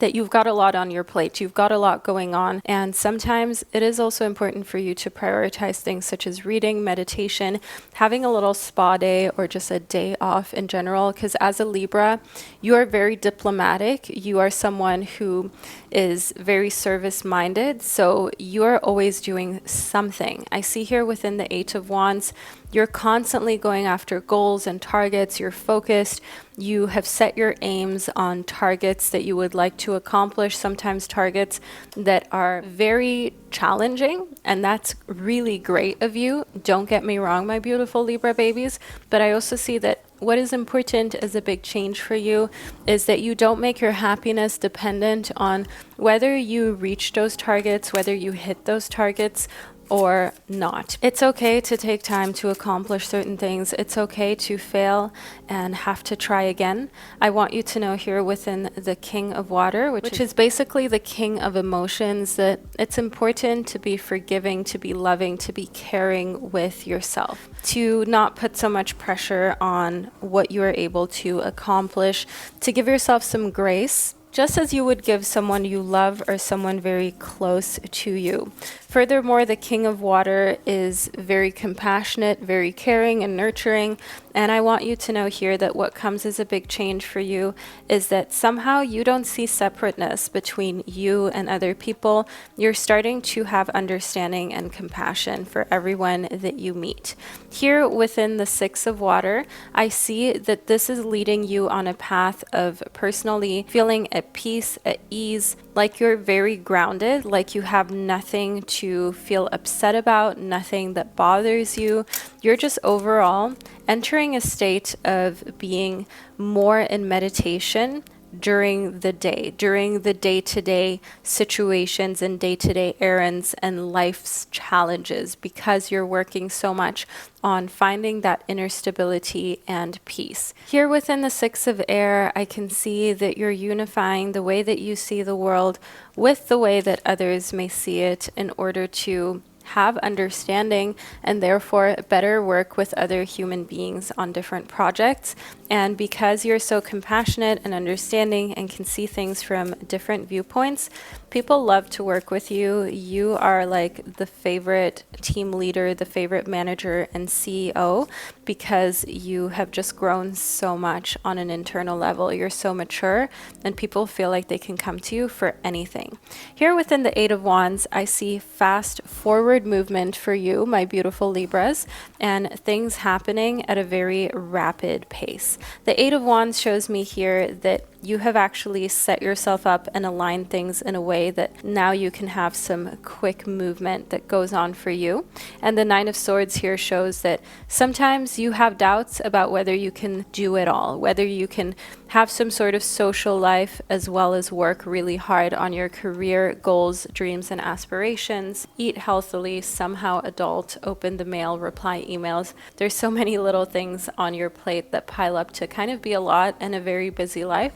that you've got a lot on your plate, you've got a lot going on, and sometimes it is also important for you to prioritize things such as reading, meditation, having a little spa day, or just a day off in general, because as a Libra, you are very diplomatic, you are someone who is very service-minded, so you're always doing something. I see here within the Eight of Wands, you're constantly going after goals and targets, you're focused, you have set your aims on targets that you would like to accomplish, sometimes targets that are very challenging, and that's really great of you. Don't get me wrong, my beautiful Libra babies, but I also see that what is important as a big change for you is that you don't make your happiness dependent on whether you reach those targets, whether you hit those targets or not. It's okay to take time to accomplish certain things. It's okay to fail and have to try again. I want you to know here within the King of Water, which is basically the king of emotions, that it's important to be forgiving, to be loving, to be caring with yourself, to not put so much pressure on what you are able to accomplish, to give yourself some grace, just as you would give someone you love or someone very close to you. Furthermore, the King of Water is very compassionate, very caring and nurturing, And I want you to know here that what comes as a big change for you is that somehow you don't see separateness between you and other people. You're starting to have understanding and compassion for everyone that you meet. Here within the Six of Water, I see that this is leading you on a path of personally feeling at peace, at ease, like you're very grounded, like you have nothing to feel upset about, nothing that bothers you. You're just overall entering a state of being more in meditation during the day, during the day-to-day situations and day-to-day errands and life's challenges, because you're working so much on finding that inner stability and peace. Here within the Six of Air, I can see that you're unifying the way that you see the world with the way that others may see it in order to have understanding and therefore better work with other human beings on different projects. And because you're so compassionate and understanding and can see things from different viewpoints, people love to work with you. You are like the favorite team leader, the favorite manager and CEO, because you have just grown so much on an internal level. You're so mature and people feel like they can come to you for anything. Here within the Eight of Wands, I see fast forward movement for you, my beautiful Libras, and things happening at a very rapid pace. The Eight of Wands shows me here that you have actually set yourself up and aligned things in a way that now you can have some quick movement that goes on for you. And the Nine of Swords here shows that sometimes you have doubts about whether you can do it all, whether you can have some sort of social life as well as work really hard on your career goals, dreams, and aspirations, eat healthily, somehow adult, open the mail, reply emails. There's so many little things on your plate that pile up to kind of be a lot and a very busy life.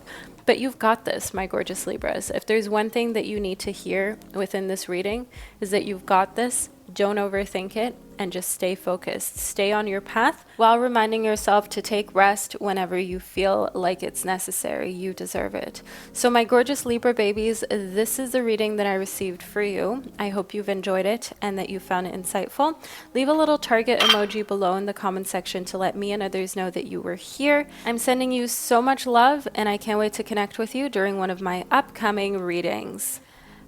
But you've got this, my gorgeous Libras. If there's one thing that you need to hear within this reading, is that you've got this. Don't overthink it and just stay focused. Stay on your path while reminding yourself to take rest whenever you feel like it's necessary. You deserve it. So my gorgeous Libra babies, this is the reading that I received for you. I hope you've enjoyed it and that you found it insightful. Leave a little target emoji below in the comment section to let me and others know that you were here. I'm sending you so much love and I can't wait to connect with you during one of my upcoming readings.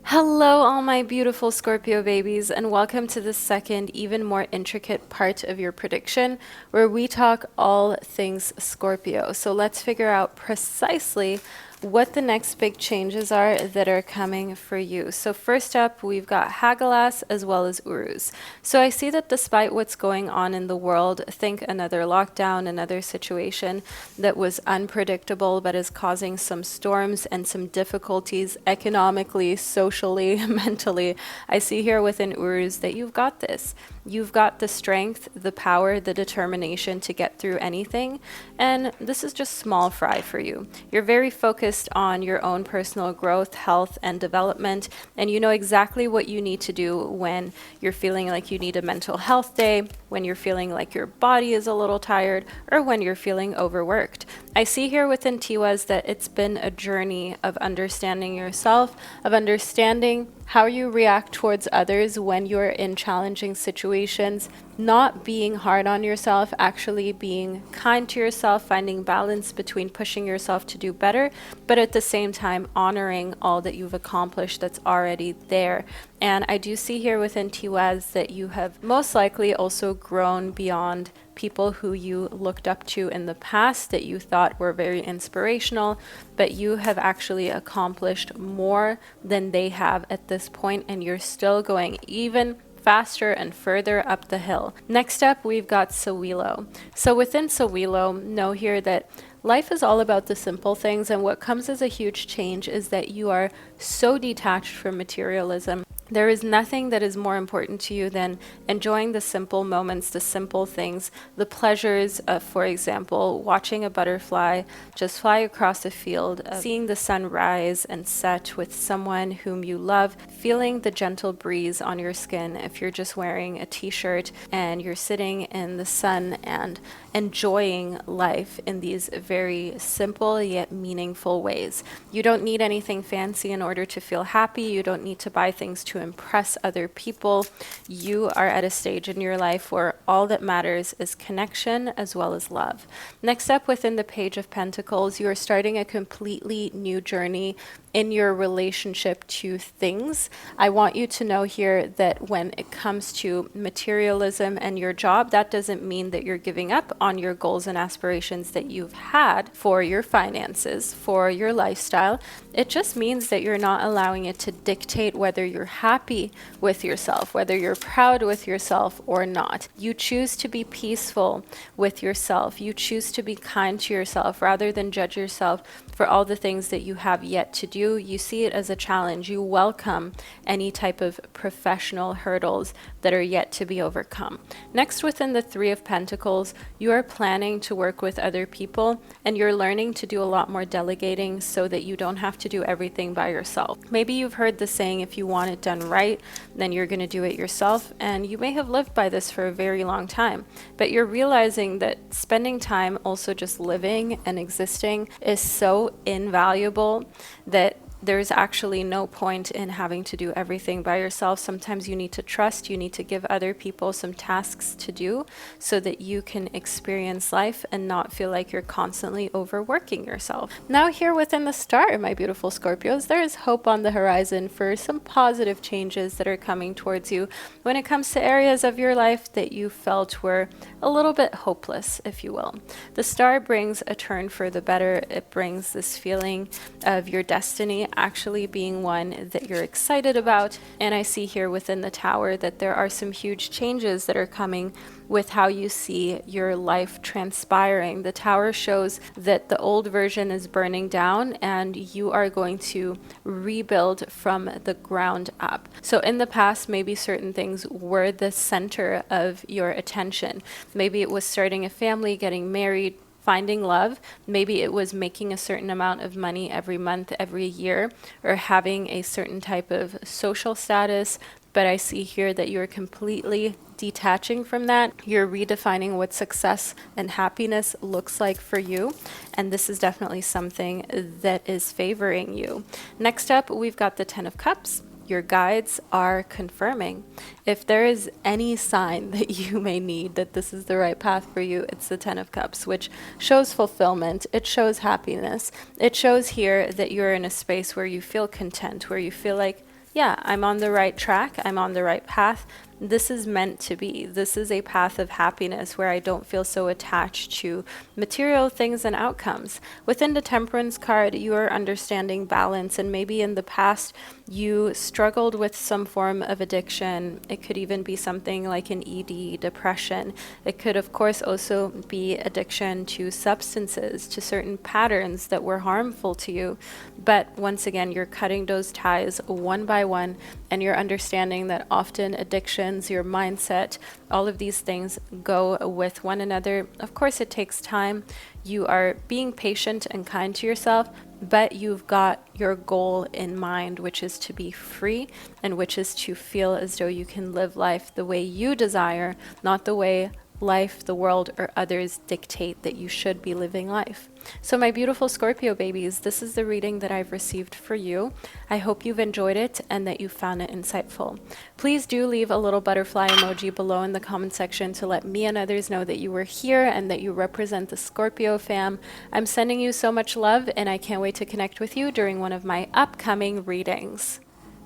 Hello, all my beautiful Scorpio babies, and welcome to the second, even more intricate part of your prediction, where we talk all things Scorpio. So let's figure out precisely what the next big changes are that are coming for you. So first up, we've got Hagalaz as well as Uruz. So I see that despite what's going on in the world, think another lockdown, another situation that was unpredictable but is causing some storms and some difficulties economically, socially, mentally. I see here within Uruz that you've got this. You've got the strength, the power, the determination to get through anything. And this is just small fry for you. You're very focused on your own personal growth, health, and development. And you know exactly what you need to do when you're feeling like you need a mental health day, when you're feeling like your body is a little tired, or when you're feeling overworked. I see here within Tiwaz that it's been a journey of understanding yourself, of understanding how you react towards others when you're in challenging situations, not being hard on yourself, actually being kind to yourself, finding balance between pushing yourself to do better, but at the same time honoring all that you've accomplished that's already there. And I do see here within Tiwaz that you have most likely also grown beyond people who you looked up to in the past that you thought were very inspirational, but you have actually accomplished more than they have at this point, and you're still going even faster and further up the hill. Next up, we've got Sawilo. So within Sawilo, know here that life is all about the simple things, and what comes as a huge change is that you are so detached from materialism. There is nothing that is more important to you than enjoying the simple moments, the simple things, the pleasures of, for example, watching a butterfly just fly across a field, seeing the sun rise and set with someone whom you love, feeling the gentle breeze on your skin if you're just wearing a t-shirt and you're sitting in the sun and enjoying life in these very simple yet meaningful ways. You don't need anything fancy in order to feel happy. You don't need to buy things to impress other people. You are at a stage in your life where all that matters is connection as well as love. Next up, within the Page of Pentacles, you are starting a completely new journey in your relationship to things. I want you to know here that when it comes to materialism and your job, that doesn't mean that you're giving up on your goals and aspirations that you've had for your finances, for your lifestyle. It just means that you're not allowing it to dictate whether you're happy with yourself, whether you're proud with yourself or not. You choose to be peaceful with yourself. You choose to be kind to yourself rather than judge yourself for all the things that you have yet to do. You see it as a challenge. You welcome any type of professional hurdles that are yet to be overcome. Next, within the Three of Pentacles, you are planning to work with other people, and you're learning to do a lot more delegating so that you don't have to do everything by yourself. Maybe you've heard the saying, if you want it done right, then you're going to do it yourself, and you may have lived by this for a very long time, but you're realizing that spending time also just living and existing is so invaluable that there's actually no point in having to do everything by yourself. Sometimes you need to trust, you need to give other people some tasks to do so that you can experience life and not feel like you're constantly overworking yourself. Now here within the star, my beautiful Scorpios, there is hope on the horizon for some positive changes that are coming towards you when it comes to areas of your life that you felt were a little bit hopeless, if you will. The star brings a turn for the better. It brings this feeling of your destiny actually being one that you're excited about. And I see here within the tower that there are some huge changes that are coming with how you see your life transpiring. The tower shows that the old version is burning down and you are going to rebuild from the ground up. So in the past, maybe certain things were the center of your attention. Maybe it was starting a family, getting married, finding love. Maybe it was making a certain amount of money every month, every year, or having a certain type of social status. But I see here that you're completely detaching from that. You're redefining what success and happiness looks like for you. And this is definitely something that is favoring you. Next up, we've got the Ten of Cups. Your guides are confirming. If there is any sign that you may need that this is the right path for you, it's the Ten of Cups, which shows fulfillment. It shows happiness. It shows here that you're in a space where you feel content, where you feel like, yeah, I'm on the right track. I'm on the right path. This is meant to be. This is a path of happiness where I don't feel so attached to material things and outcomes. Within the Temperance card, you are understanding balance, and maybe in the past you struggled with some form of addiction. It could even be something like an ED, depression. It could, of course, also be addiction to substances, to certain patterns that were harmful to you. But once again, you're cutting those ties one by one, and you're understanding that often addiction, your mindset, all of these things go with one another. Of course, it takes time. You are being patient and kind to yourself, but you've got your goal in mind, which is to be free and which is to feel as though you can live life the way you desire, not the way life, the world, or others dictate that you should be living life. So my beautiful Scorpio babies, this is the reading that I've received for you. I hope you've enjoyed it and that you found it insightful. Please do leave a little butterfly emoji below in the comment section to let me and others know that you were here and that you represent the Scorpio fam. I'm sending you so much love, and I can't wait to connect with you during one of my upcoming readings.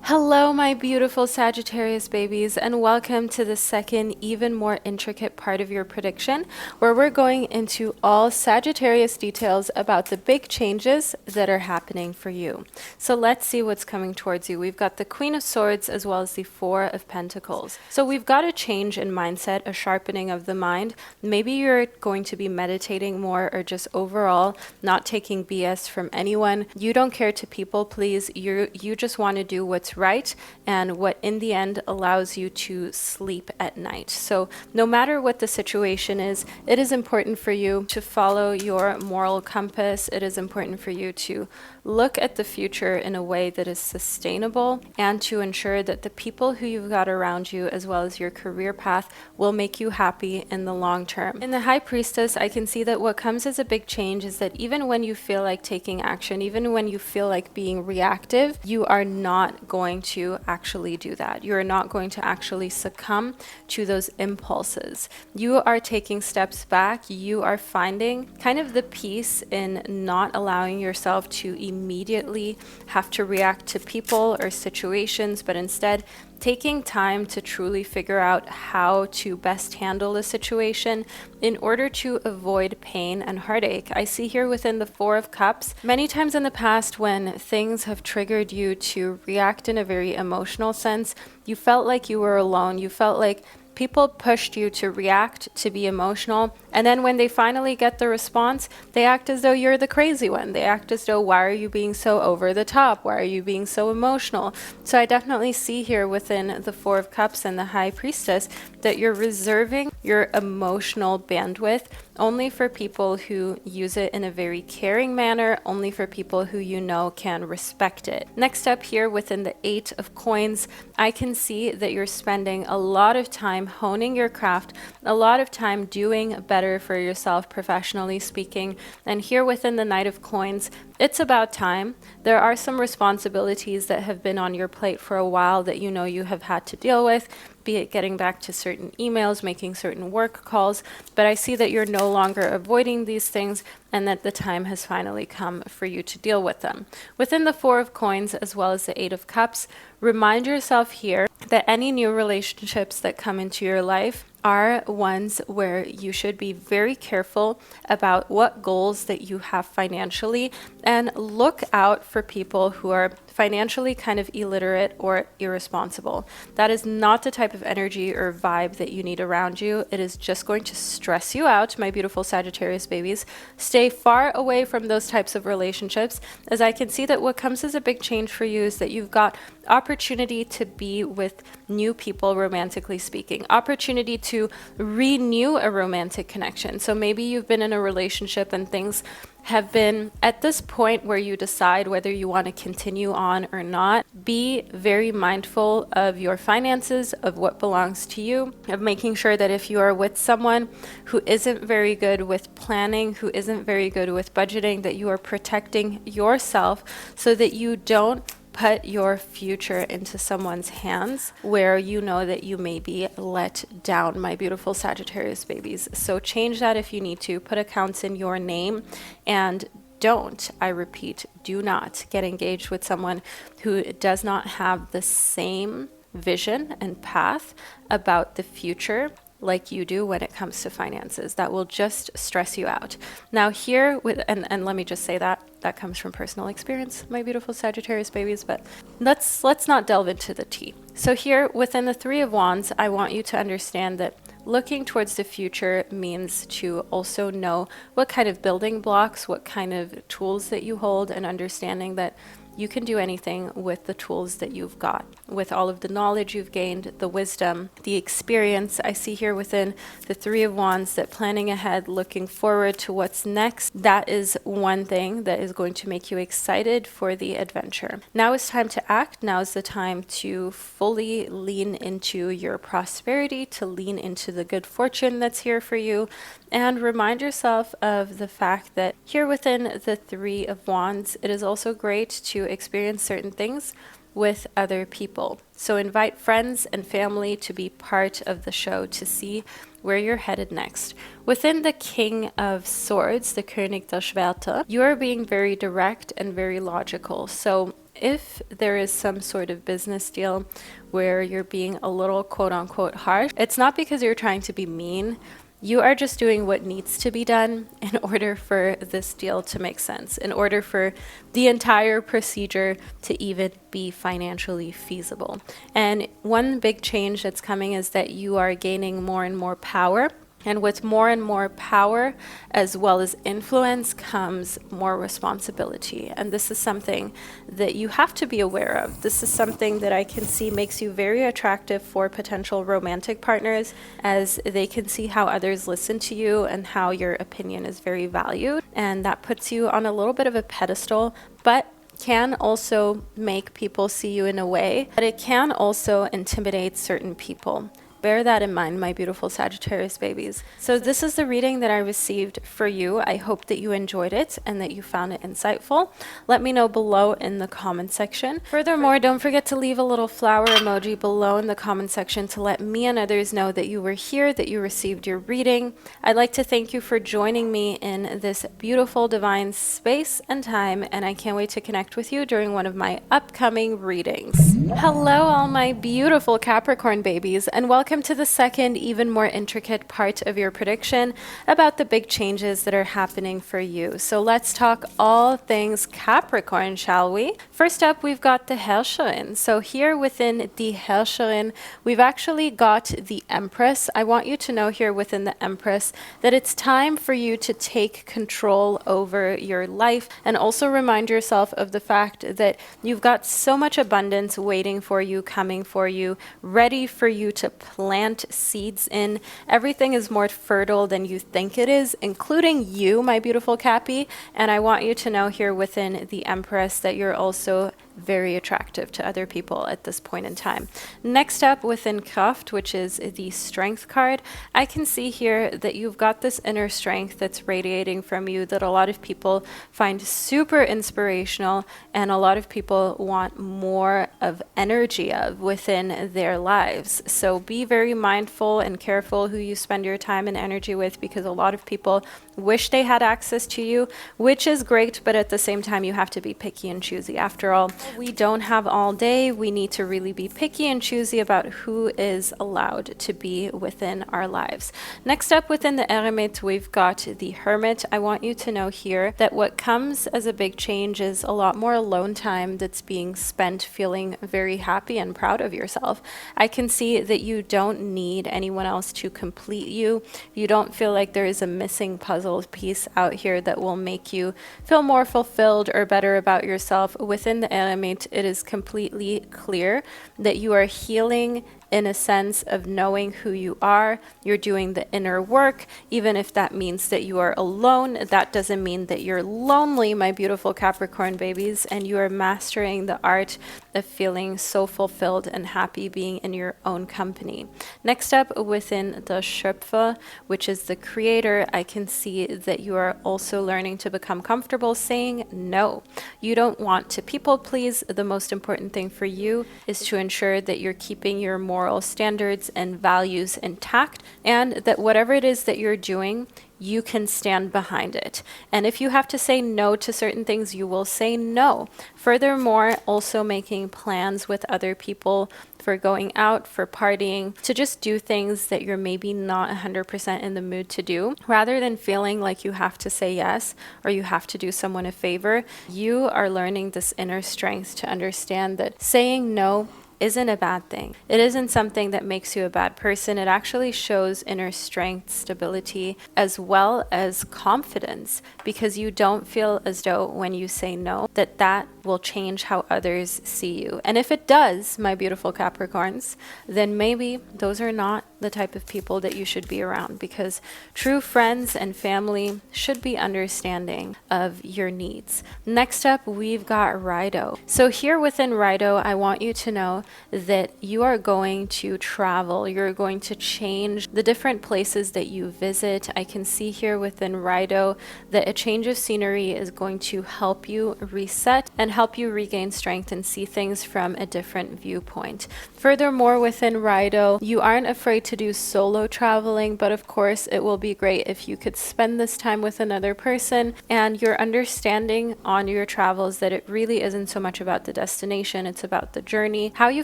Hello, my beautiful Sagittarius babies, and welcome to the second, even more intricate part of your prediction, where we're going into all Sagittarius details about the big changes that are happening for you. So let's see what's coming towards you. We've got the Queen of Swords as well as the Four of Pentacles. So we've got a change in mindset, a sharpening of the mind. Maybe you're going to be meditating more, or just overall not taking BS from anyone. You don't care to people please. You just want to do what's right, and what in the end allows you to sleep at night. So no matter what the situation is, it is important for you to follow your moral compass. It is important for you to look at the future in a way that is sustainable and to ensure that the people who you've got around you, as well as your career path, will make you happy in the long term. In the High Priestess, I can see that what comes as a big change is that even when you feel like taking action, even when you feel like being reactive, you are not going to actually do that. You are not going to actually succumb to those impulses. You are taking steps back. You are finding kind of the peace in not allowing yourself to immediately have to react to people or situations, but instead taking time to truly figure out how to best handle a situation in order to avoid pain and heartache. I see here within the Four of Cups, many times in the past when things have triggered you to react in a very emotional sense, you felt like you were alone. You felt like people pushed you to react, to be emotional, and then when they finally get the response, they act as though you're the crazy one. They act as though, why are you being so over the top? Why are you being so emotional? So I definitely see here within the Four of Cups and the High Priestess that you're reserving your emotional bandwidth only for people who use it in a very caring manner, only for people who you know can respect it. Next up here within the Eight of Coins, I can see that you're spending a lot of time honing your craft, a lot of time doing better for yourself professionally speaking. And here within the Knight of Coins, it's about time. There are some responsibilities that have been on your plate for a while that you know you have had to deal with, be it getting back to certain emails, making certain work calls, but I see that you're no longer avoiding these things and that the time has finally come for you to deal with them. Within the Four of Coins as well as the Eight of Cups, remind yourself here that any new relationships that come into your life are ones where you should be very careful about what goals that you have financially and look out for people who are financially kind of illiterate or irresponsible. That is not the type of energy or vibe that you need around you. It is just going to stress you out, my beautiful Sagittarius babies. Stay far away from those types of relationships, as I can see that what comes as a big change for you is that you've got opportunity to be with new people, romantically speaking, opportunity to renew a romantic connection. So maybe you've been in a relationship and things have been at this point where you decide whether you want to continue on or not. Be very mindful of your finances, of what belongs to you, of making sure that if you are with someone who isn't very good with planning, who isn't very good with budgeting, that you are protecting yourself so that you don't put your future into someone's hands where you know that you may be let down, my beautiful Sagittarius babies. So change that if you need to. Put accounts in your name and don't, I repeat, do not get engaged with someone who does not have the same vision and path about the future like you do when it comes to finances. That will just stress you out. Now here with, and let me just say that comes from personal experience, my beautiful Sagittarius babies, but let's not delve into the tea. So here within the Three of Wands, I want you to understand that looking towards the future means to also know what kind of building blocks, what kind of tools that you hold, and understanding that you can do anything with the tools that you've got, with all of the knowledge you've gained, the wisdom, the experience. I see here within the Three of Wands that planning ahead, looking forward to what's next, that is one thing that is going to make you excited for the adventure. Now is time to act. Now is the time to fully lean into your prosperity, to lean into the good fortune that's here for you, and remind yourself of the fact that here within the Three of Wands, it is also great to experience certain things with other people. So invite friends and family to be part of the show to see where you're headed next. Within the King of Swords, the König der Schwerter, you are being very direct and very logical. So if there is some sort of business deal where you're being a little quote unquote harsh, it's not because you're trying to be mean. You are just doing what needs to be done in order for this deal to make sense, in order for the entire procedure to even be financially feasible. And one big change that's coming is that you are gaining more and more power. And with more and more power, as well as influence, comes more responsibility. And this is something that you have to be aware of. This is something that I can see makes you very attractive for potential romantic partners, as they can see how others listen to you and how your opinion is very valued. And that puts you on a little bit of a pedestal, but can also make people see you in a way, but it can also intimidate certain people. Bear that in mind, my beautiful Sagittarius babies. So this is the reading that I received for you. I hope that you enjoyed it and that you found it insightful. Let me know below in the comment section. Furthermore, don't forget to leave a little flower emoji below in the comment section to let me and others know that you were here, that you received your reading. I'd like to thank you for joining me in this beautiful divine space and time, and I can't wait to connect with you during one of my upcoming readings. Hello, all my beautiful Capricorn babies, and welcome to the second, even more intricate part of your prediction about the big changes that are happening for you. So let's talk all things Capricorn, shall we? First up, we've got the Herrscherin. So here within the Herrscherin, we've actually got the Empress. I want you to know here within the Empress that it's time for you to take control over your life, and also remind yourself of the fact that you've got so much abundance waiting for you, coming for you, ready for you to plant seeds in. Everything is more fertile than you think it is, including you, my beautiful Cappy. And I want you to know here within the Empress that you're also very attractive to other people at this point in time. Next up within Kraft, which is the Strength card, I can see here that you've got this inner strength that's radiating from you that a lot of people find super inspirational, and a lot of people want more of energy of within their lives. So be very mindful and careful who you spend your time and energy with, because a lot of people wish they had access to you, which is great, but at the same time you have to be picky and choosy. After all, we don't have all day. We need to really be picky and choosy about who is allowed to be within our lives. Next up within the Eremit, we've got the Hermit. I want you to know here that what comes as a big change is a lot more alone time that's being spent feeling very happy and proud of yourself. I can see that you don't need anyone else to complete you. You don't feel like there is a missing puzzle piece out here that will make you feel more fulfilled or better about yourself. Within the Eremit, it is completely clear that you are healing in a sense of knowing who you are. You're doing the inner work, even if that means that you are alone. That doesn't mean that you're lonely, my beautiful Capricorn babies, and you are mastering the art of feeling so fulfilled and happy being in your own company. Next up within the Schöpfer, which is the creator, I can see that you are also learning to become comfortable saying no. You don't want to people please. The most important thing for you is to ensure that you're keeping your moral standards and values intact, and that whatever it is that you're doing, you can stand behind it. And if you have to say no to certain things, you will say no. Furthermore, also making plans with other people for going out, for partying, to just do things that you're maybe not 100% in the mood to do. Rather than feeling like you have to say yes or you have to do someone a favor, you are learning this inner strength to understand that saying no isn't a bad thing. It isn't something that makes you a bad person. It actually shows inner strength, stability, as well as confidence, because you don't feel as though when you say no, that will change how others see you. And if it does, my beautiful Capricorns, then maybe those are not the type of people that you should be around, because true friends and family should be understanding of your needs. Next up, we've got Rido. So here within Rido, I want you to know that you are going to travel. You're going to change the different places that you visit. I can see here within Rido that a change of scenery is going to help you reset and help you regain strength and see things from a different viewpoint. Furthermore, within Rido, you aren't afraid to do solo traveling, but of course it will be great if you could spend this time with another person, and you're understanding on your travels that it really isn't so much about the destination, it's about the journey, how you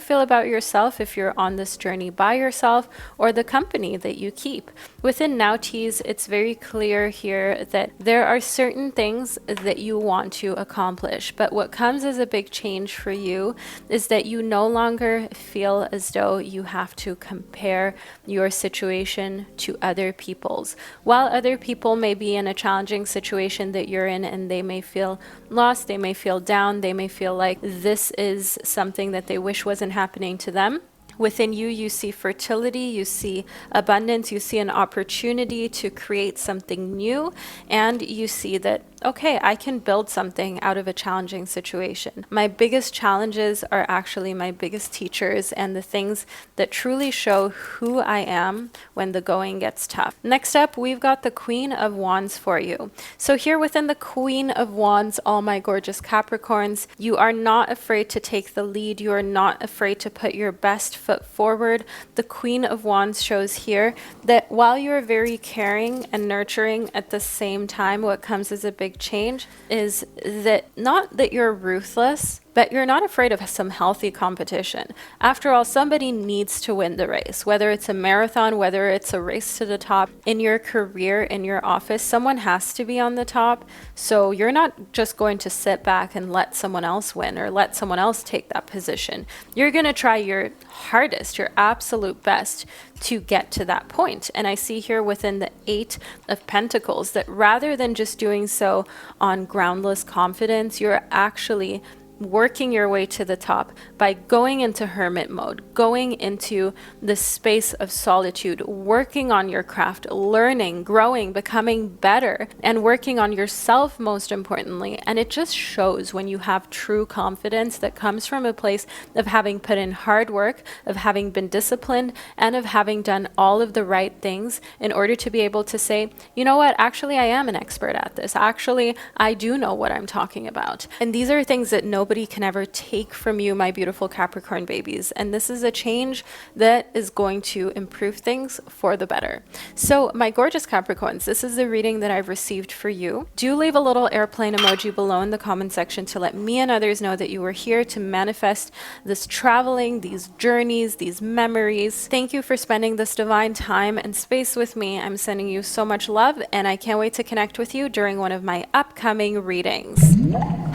feel about yourself if you're on this journey by yourself, or the company that you keep. Within Naughties, it's very clear here that there are certain things that you want to accomplish, but what comes as a big change for you is that you no longer feel as though you have to compare your situation to other people's. While other people may be in a challenging situation that you're in and they may feel lost, they may feel down, they may feel like this is something that they wish wasn't happening to them, Within you, you see fertility, you see abundance, you see an opportunity to create something new, and you see that, okay, I can build something out of a challenging situation. My biggest challenges are actually my biggest teachers and the things that truly show who I am when the going gets tough. Next up, we've got the Queen of Wands for you. So here within the Queen of Wands, all my gorgeous Capricorns, you are not afraid to take the lead. You are not afraid to put your best foot forward. The Queen of Wands shows here that while you're very caring and nurturing at the same time, what comes as a big change is that not that you're ruthless, but you're not afraid of some healthy competition. After all, somebody needs to win the race, whether it's a marathon, whether it's a race to the top. In your career, in your office, someone has to be on the top. So you're not just going to sit back and let someone else win or let someone else take that position. You're going to try your hardest, your absolute best to get to that point. And I see here within the Eight of Pentacles that rather than just doing so on groundless confidence, you're actually working your way to the top by going into hermit mode, going into the space of solitude, working on your craft, learning, growing, becoming better, and working on yourself most importantly. And it just shows when you have true confidence that comes from a place of having put in hard work, of having been disciplined, and of having done all of the right things in order to be able to say, you know what, actually I am an expert at this. Actually, I do know what I'm talking about. And these are things that nobody can ever take from you, my beautiful Capricorn babies. And this is a change that is going to improve things for the better. So my gorgeous Capricorns, this is the reading that I've received for you. Do leave a little airplane emoji below in the comment section to let me and others know that you were here to manifest this traveling, these journeys, these memories. Thank you for spending this divine time and space with me. I'm sending you so much love, and I can't wait to connect with you during one of my upcoming readings.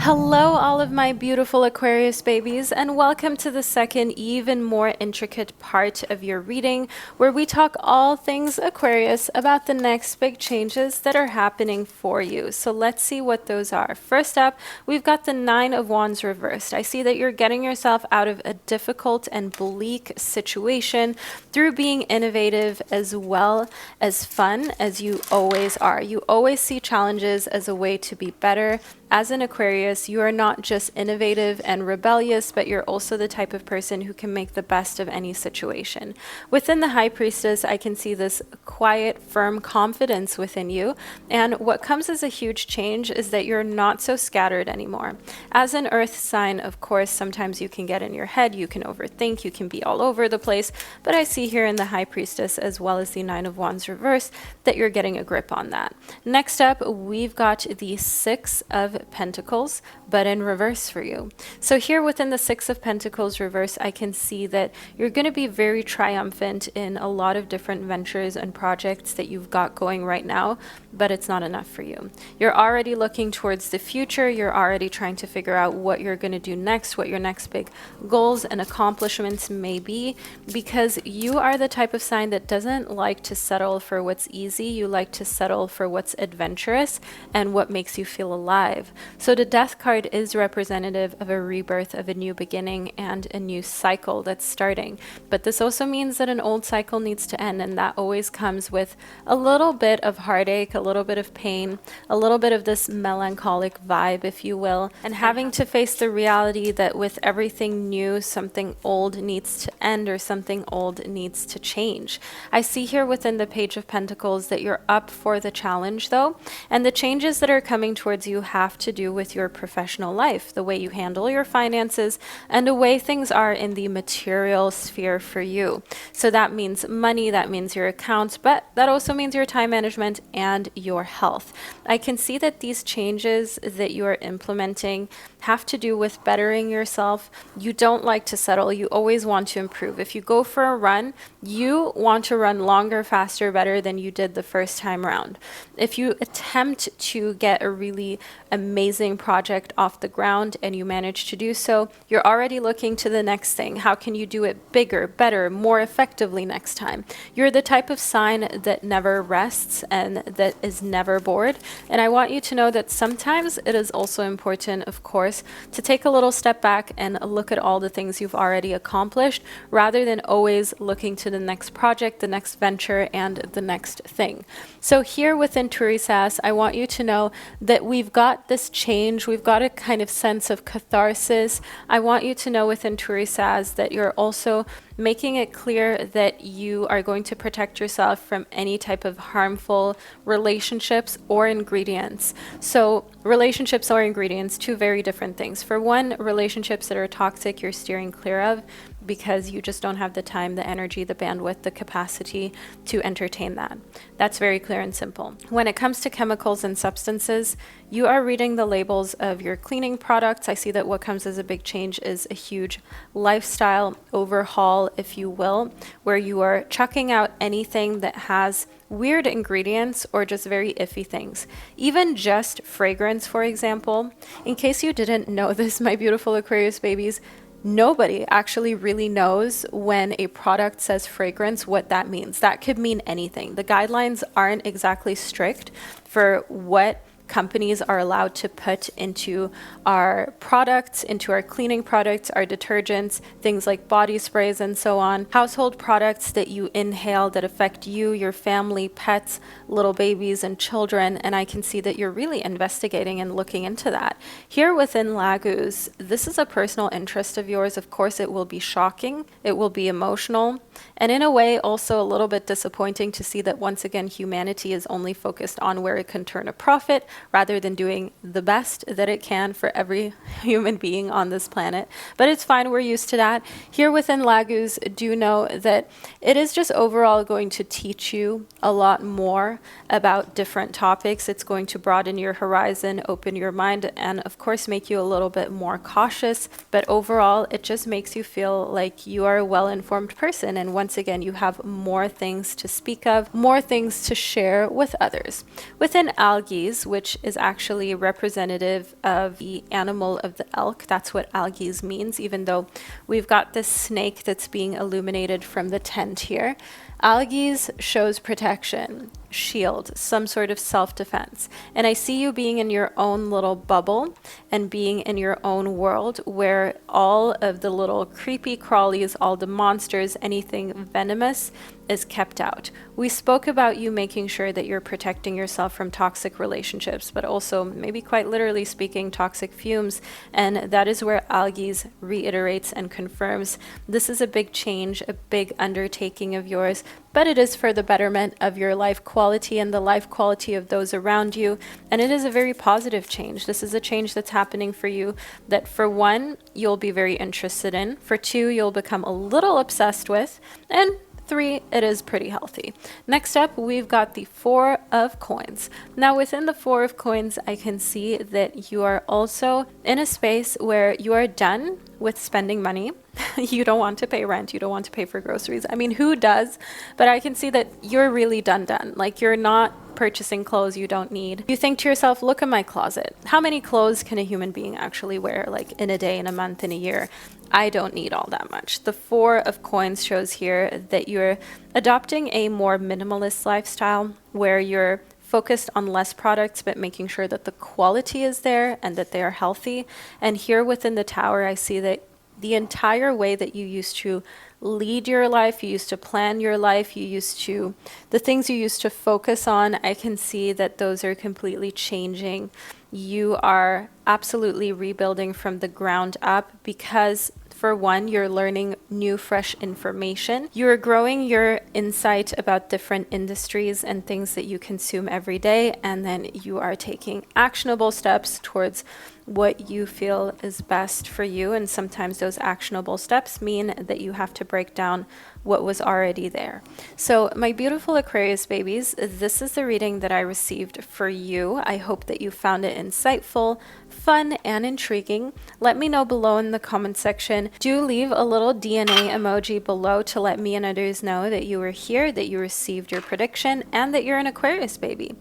Hello, all of my beautiful Aquarius babies, and welcome to the second, even more intricate part of your reading, where we talk all things Aquarius about the next big changes that are happening for you. So let's see what those are. First up, we've got the Nine of Wands reversed. I see that you're getting yourself out of a difficult and bleak situation through being innovative as well as fun, as you always are. You always see challenges as a way to be better. As an Aquarius, you are not just innovative and rebellious, but you're also the type of person who can make the best of any situation. Within the High Priestess, I can see this quiet, firm confidence within you. And what comes as a huge change is that you're not so scattered anymore. As an Earth sign, of course, sometimes you can get in your head, you can overthink, you can be all over the place. But I see here in the High Priestess, as well as the Nine of Wands reverse, that you're getting a grip on that. Next up, we've got the Six of Pentacles, but in reverse for you. So here within the Six of Pentacles reverse, I can see that you're going to be very triumphant in a lot of different ventures and projects that you've got going right now, but it's not enough for you. You're already looking towards the future. You're already trying to figure out what you're going to do next, what your next big goals and accomplishments may be, because you are the type of sign that doesn't like to settle for what's easy. You like to settle for what's adventurous and what makes you feel alive. So the Death card is representative of a rebirth, of a new beginning and a new cycle that's starting. But this also means that an old cycle needs to end, and that always comes with a little bit of heartache, a little bit of pain, a little bit of this melancholic vibe, if you will, and having to face the reality that with everything new, something old needs to end or something old needs to change. I see here within the Page of Pentacles that you're up for the challenge though, and the changes that are coming towards you have to do with your professional life, the way you handle your finances, and the way things are in the material sphere for you. So that means money, that means your accounts, but that also means your time management and your health. I can see that these changes that you are implementing have to do with bettering yourself. You don't like to settle. You always want to improve. If you go for a run, you want to run longer, faster, better than you did the first time around. If you attempt to get a really amazing amazing project off the ground and you manage to do so, you're already looking to the next thing. How can you do it bigger, better, more effectively next time? You're the type of sign that never rests and that is never bored. And I want you to know that sometimes it is also important, of course, to take a little step back and look at all the things you've already accomplished rather than always looking to the next project, the next venture, and the next thing. So here within Taurus, I want you to know that we've got this change, we've got a kind of sense of catharsis. I want you to know within Taurus that you're also making it clear that you are going to protect yourself from any type of harmful relationships or ingredients. So relationships or ingredients, two very different things. For one, relationships that are toxic, you're steering clear of because you just don't have the time, the energy, the bandwidth, the capacity to entertain that. That's very clear and simple. When it comes to chemicals and substances, you are reading the labels of your cleaning products. I see that what comes as a big change is a huge lifestyle overhaul, if you will, where you are chucking out anything that has weird ingredients or just very iffy things. Even just fragrance, for example. In case you didn't know this, my beautiful Aquarius babies, nobody actually really knows when a product says fragrance what that means. That could mean anything. The guidelines aren't exactly strict for what companies are allowed to put into our products, into our cleaning products, our detergents, things like body sprays and so on, household products that you inhale that affect you, your family, pets, little babies and children. And I can see that you're really investigating and looking into that. Here within Laguz, this is a personal interest of yours. Of course, it will be shocking. It will be emotional. And in a way, also a little bit disappointing to see that once again, humanity is only focused on where it can turn a profit rather than doing the best that it can for every human being on this planet. But it's fine, we're used to that. Here within Laguz, do know that it is just overall going to teach you a lot more about different topics. It's going to broaden your horizon, open your mind, and of course make you a little bit more cautious. But overall, it just makes you feel like you are a well-informed person. And once again, you have more things to speak of, more things to share with others. Within algae, which is actually representative of the animal of the elk, that's what algae means, even though we've got this snake that's being illuminated from the tent here. Algae shows protection, shield, some sort of self-defense. And I see you being in your own little bubble and being in your own world where all of the little creepy crawlies, all the monsters, anything venomous is kept out. We spoke about you making sure that you're protecting yourself from toxic relationships, but also maybe quite literally speaking toxic fumes. And that is where algae reiterates and confirms this is a big change, a big undertaking of yours, but it is for the betterment of your life quality and the life quality of those around you. And it is a very positive change. This is a change that's happening for you that for one, you'll be very interested in. For two, you'll become a little obsessed with. And 3, it is pretty healthy. Next up, we've got the 4 of coins. Now, within the 4 of coins, I can see that you are also in a space where you are done with spending money. You don't want to pay rent. You don't want to pay for groceries. I mean, who does? But I can see that you're really done. Like you're not purchasing clothes you don't need. You think to yourself, look at my closet. How many clothes can a human being actually wear, like in a day, in a month, in a year? I don't need all that much. The 4 of coins shows here that you're adopting a more minimalist lifestyle where you're focused on less products, but making sure that the quality is there and that they are healthy. And here within the tower, I see that the entire way that you used to lead your life, you used to plan your life, the things you used to focus on, I can see that those are completely changing. You are absolutely rebuilding from the ground up because for one, you're learning new, fresh information. You're growing your insight about different industries and things that you consume every day. And then you are taking actionable steps towards what you feel is best for you. And sometimes those actionable steps mean that you have to break down what was already there. So my beautiful Aquarius babies, this is the reading that I received for you. I hope that you found it insightful, fun, and intriguing. Let me know below in the comment section. Do leave a little DNA emoji below to let me and others know that you were here, that you received your prediction, and that you're an Aquarius baby.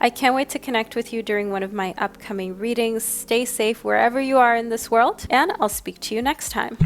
I can't wait to connect with you during one of my upcoming readings. Stay safe wherever you are in this world, and I'll speak to you next time.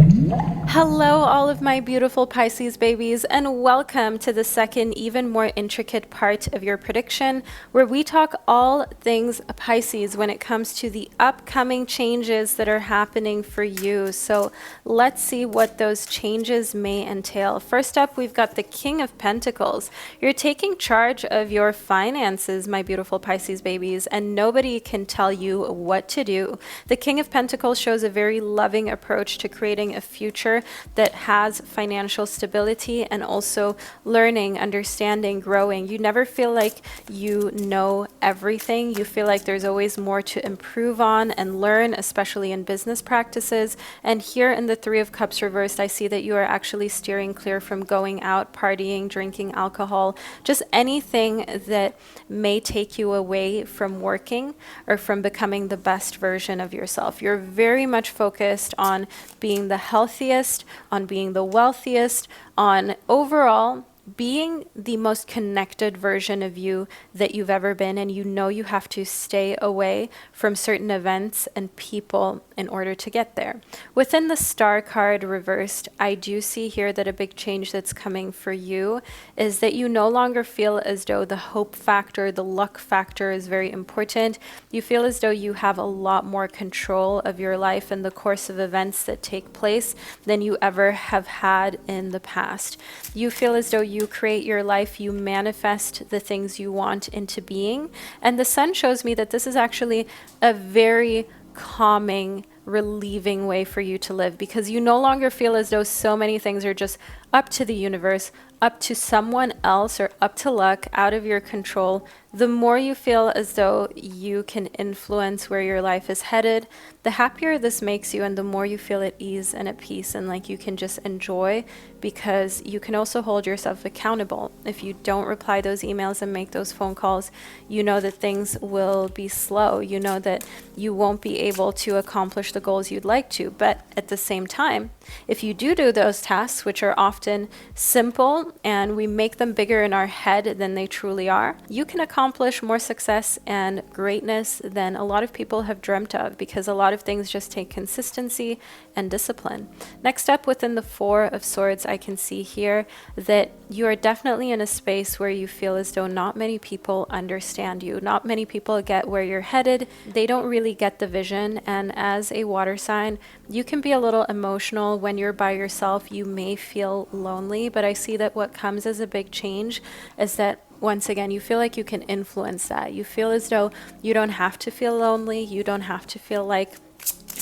Hello, all of my beautiful Pisces babies, and welcome to the second, even more intricate part of your prediction, where we talk all things Pisces when it comes to the upcoming changes that are happening for you. So let's see what those changes may entail. First up, we've got the King of Pentacles. You're taking charge of your finances, my beautiful Pisces babies, and nobody can tell you what to do. The King of Pentacles shows a very loving approach to creating a future that has financial stability and also learning, understanding, growing. You never feel like you know everything. You feel like there's always more to improve on and learn, especially in business practices. And here in the Three of Cups reversed, I see that you are actually steering clear from going out, partying, drinking alcohol, just anything that may take you away from working or from becoming the best version of yourself. You're very much focused on being the healthiest, on being the wealthiest, on overall being the most connected version of you that you've ever been, and you know you have to stay away from certain events and people in order to get there. Within the Star card reversed, I do see here that a big change that's coming for you is that you no longer feel as though the hope factor, the luck factor is very important. You feel as though you have a lot more control of your life and the course of events that take place than you ever have had in the past. You feel as though you create your life, you manifest the things you want into being. And the Sun shows me that this is actually a very calming, relieving way for you to live, because you no longer feel as though so many things are just up to the universe, up to someone else, or up to luck, out of your control. The more you feel as though you can influence where your life is headed, the happier this makes you, and the more you feel at ease and at peace, and like you can just enjoy, because you can also hold yourself accountable. If you don't reply those emails and make those phone calls, you know that things will be slow. You know that you won't be able to accomplish the goals you'd like to. But at the same time, if you do those tasks, which are often simple and we make them bigger in our head than they truly are, you can accomplish more success and greatness than a lot of people have dreamt of, because a lot of things just take consistency and discipline. Next up, within the Four of Swords, I can see here that you are definitely in a space where you feel as though not many people understand you. Not many people get where you're headed. They don't really get the vision. And as a water sign, you can be a little emotional when you're by yourself. You may feel lonely, but I see that what comes as a big change is that once again, you feel like you can influence that. You feel as though you don't have to feel lonely. You don't have to feel like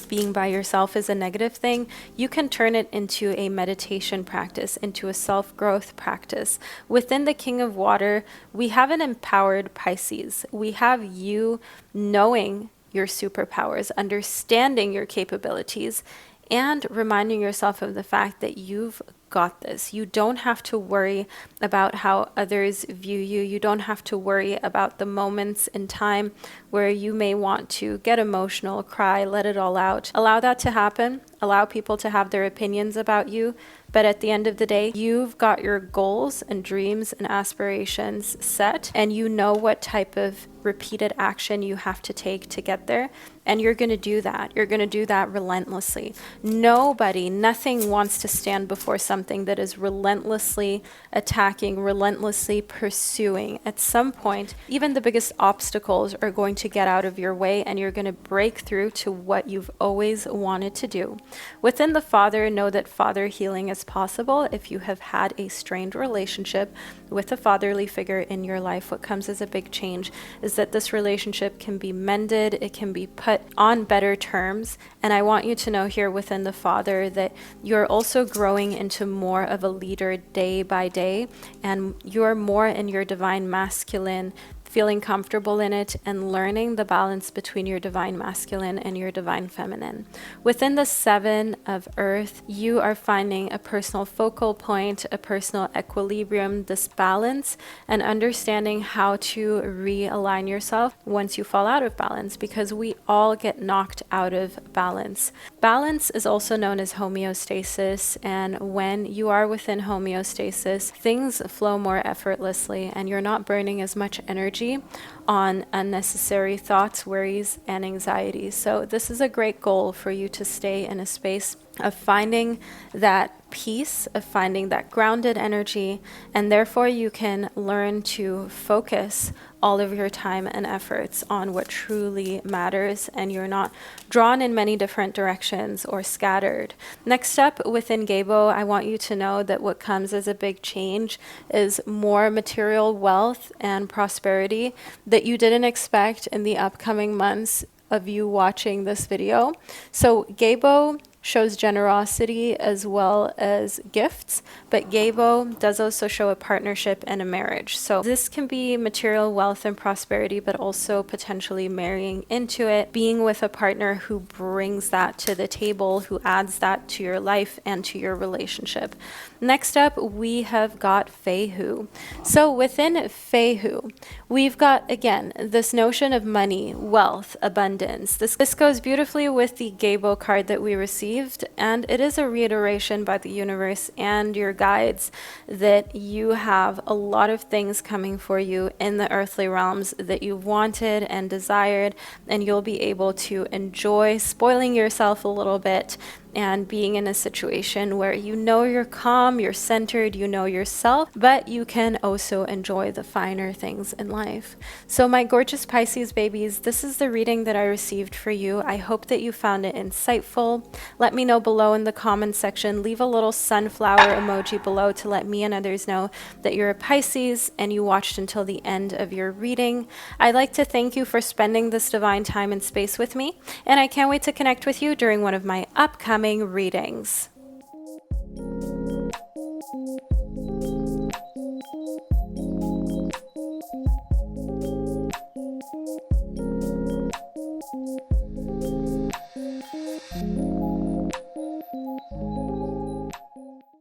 being by yourself is a negative thing. You can turn it into a meditation practice, into a self-growth practice. Within the King of Water, we have an empowered Pisces. We have you knowing your superpowers, understanding your capabilities, and reminding yourself of the fact that you've got this. You don't have to worry about how others view you. You don't have to worry about the moments in time where you may want to get emotional, cry, let it all out. Allow that to happen. Allow people to have their opinions about you. But at the end of the day, you've got your goals and dreams and aspirations set, and you know what type of repeated action you have to take to get there. And you're going to do that. You're going to do that relentlessly. Nothing wants to stand before something that is relentlessly attacking, relentlessly pursuing. At some point, even the biggest obstacles are going to get out of your way, and you're going to break through to what you've always wanted to do. Within the Father, know that father healing is possible. If you have had a strained relationship with a fatherly figure in your life, what comes as a big change is that this relationship can be mended. It can be put on better terms. And I want you to know here within the Father that you're also growing into more of a leader day by day, and you're more in your divine masculine feeling comfortable in it, and learning the balance between your divine masculine and your divine feminine. Within the 7 of Earth, you are finding a personal focal point, a personal equilibrium, this balance, and understanding how to realign yourself once you fall out of balance, because we all get knocked out of balance. Balance is also known as homeostasis, and when you are within homeostasis, things flow more effortlessly and you're not burning as much energy on unnecessary thoughts, worries, and anxieties. So this is a great goal for you to stay in a space of finding that peace, of finding that grounded energy, and therefore you can learn to focus all of your time and efforts on what truly matters, and you're not drawn in many different directions or scattered. Next up, within Gabo, I want you to know that what comes as a big change is more material wealth and prosperity that you didn't expect in the upcoming months of you watching this video. So Gabo shows generosity as well as gifts, but Gabo does also show a partnership and a marriage. So this can be material wealth and prosperity, but also potentially marrying into it, being with a partner who brings that to the table, who adds that to your life and to your relationship. Next up, we have got Fehu. So within Fehu, we've got, again, this notion of money, wealth, abundance. This goes beautifully with the Gabo card that we received, and it is a reiteration by the universe and your guides that you have a lot of things coming for you in the earthly realms that you've wanted and desired, and you'll be able to enjoy spoiling yourself a little bit and being in a situation where you know you're calm, you're centered, you know yourself, but you can also enjoy the finer things in life. So my gorgeous Pisces babies, this is the reading that I received for you. I hope that you found it insightful. Let me know below in the comments section. Leave a little sunflower emoji below to let me and others know that you're a Pisces and you watched until the end of your reading. I'd like to thank you for spending this divine time and space with me, and I can't wait to connect with you during one of my upcoming readings.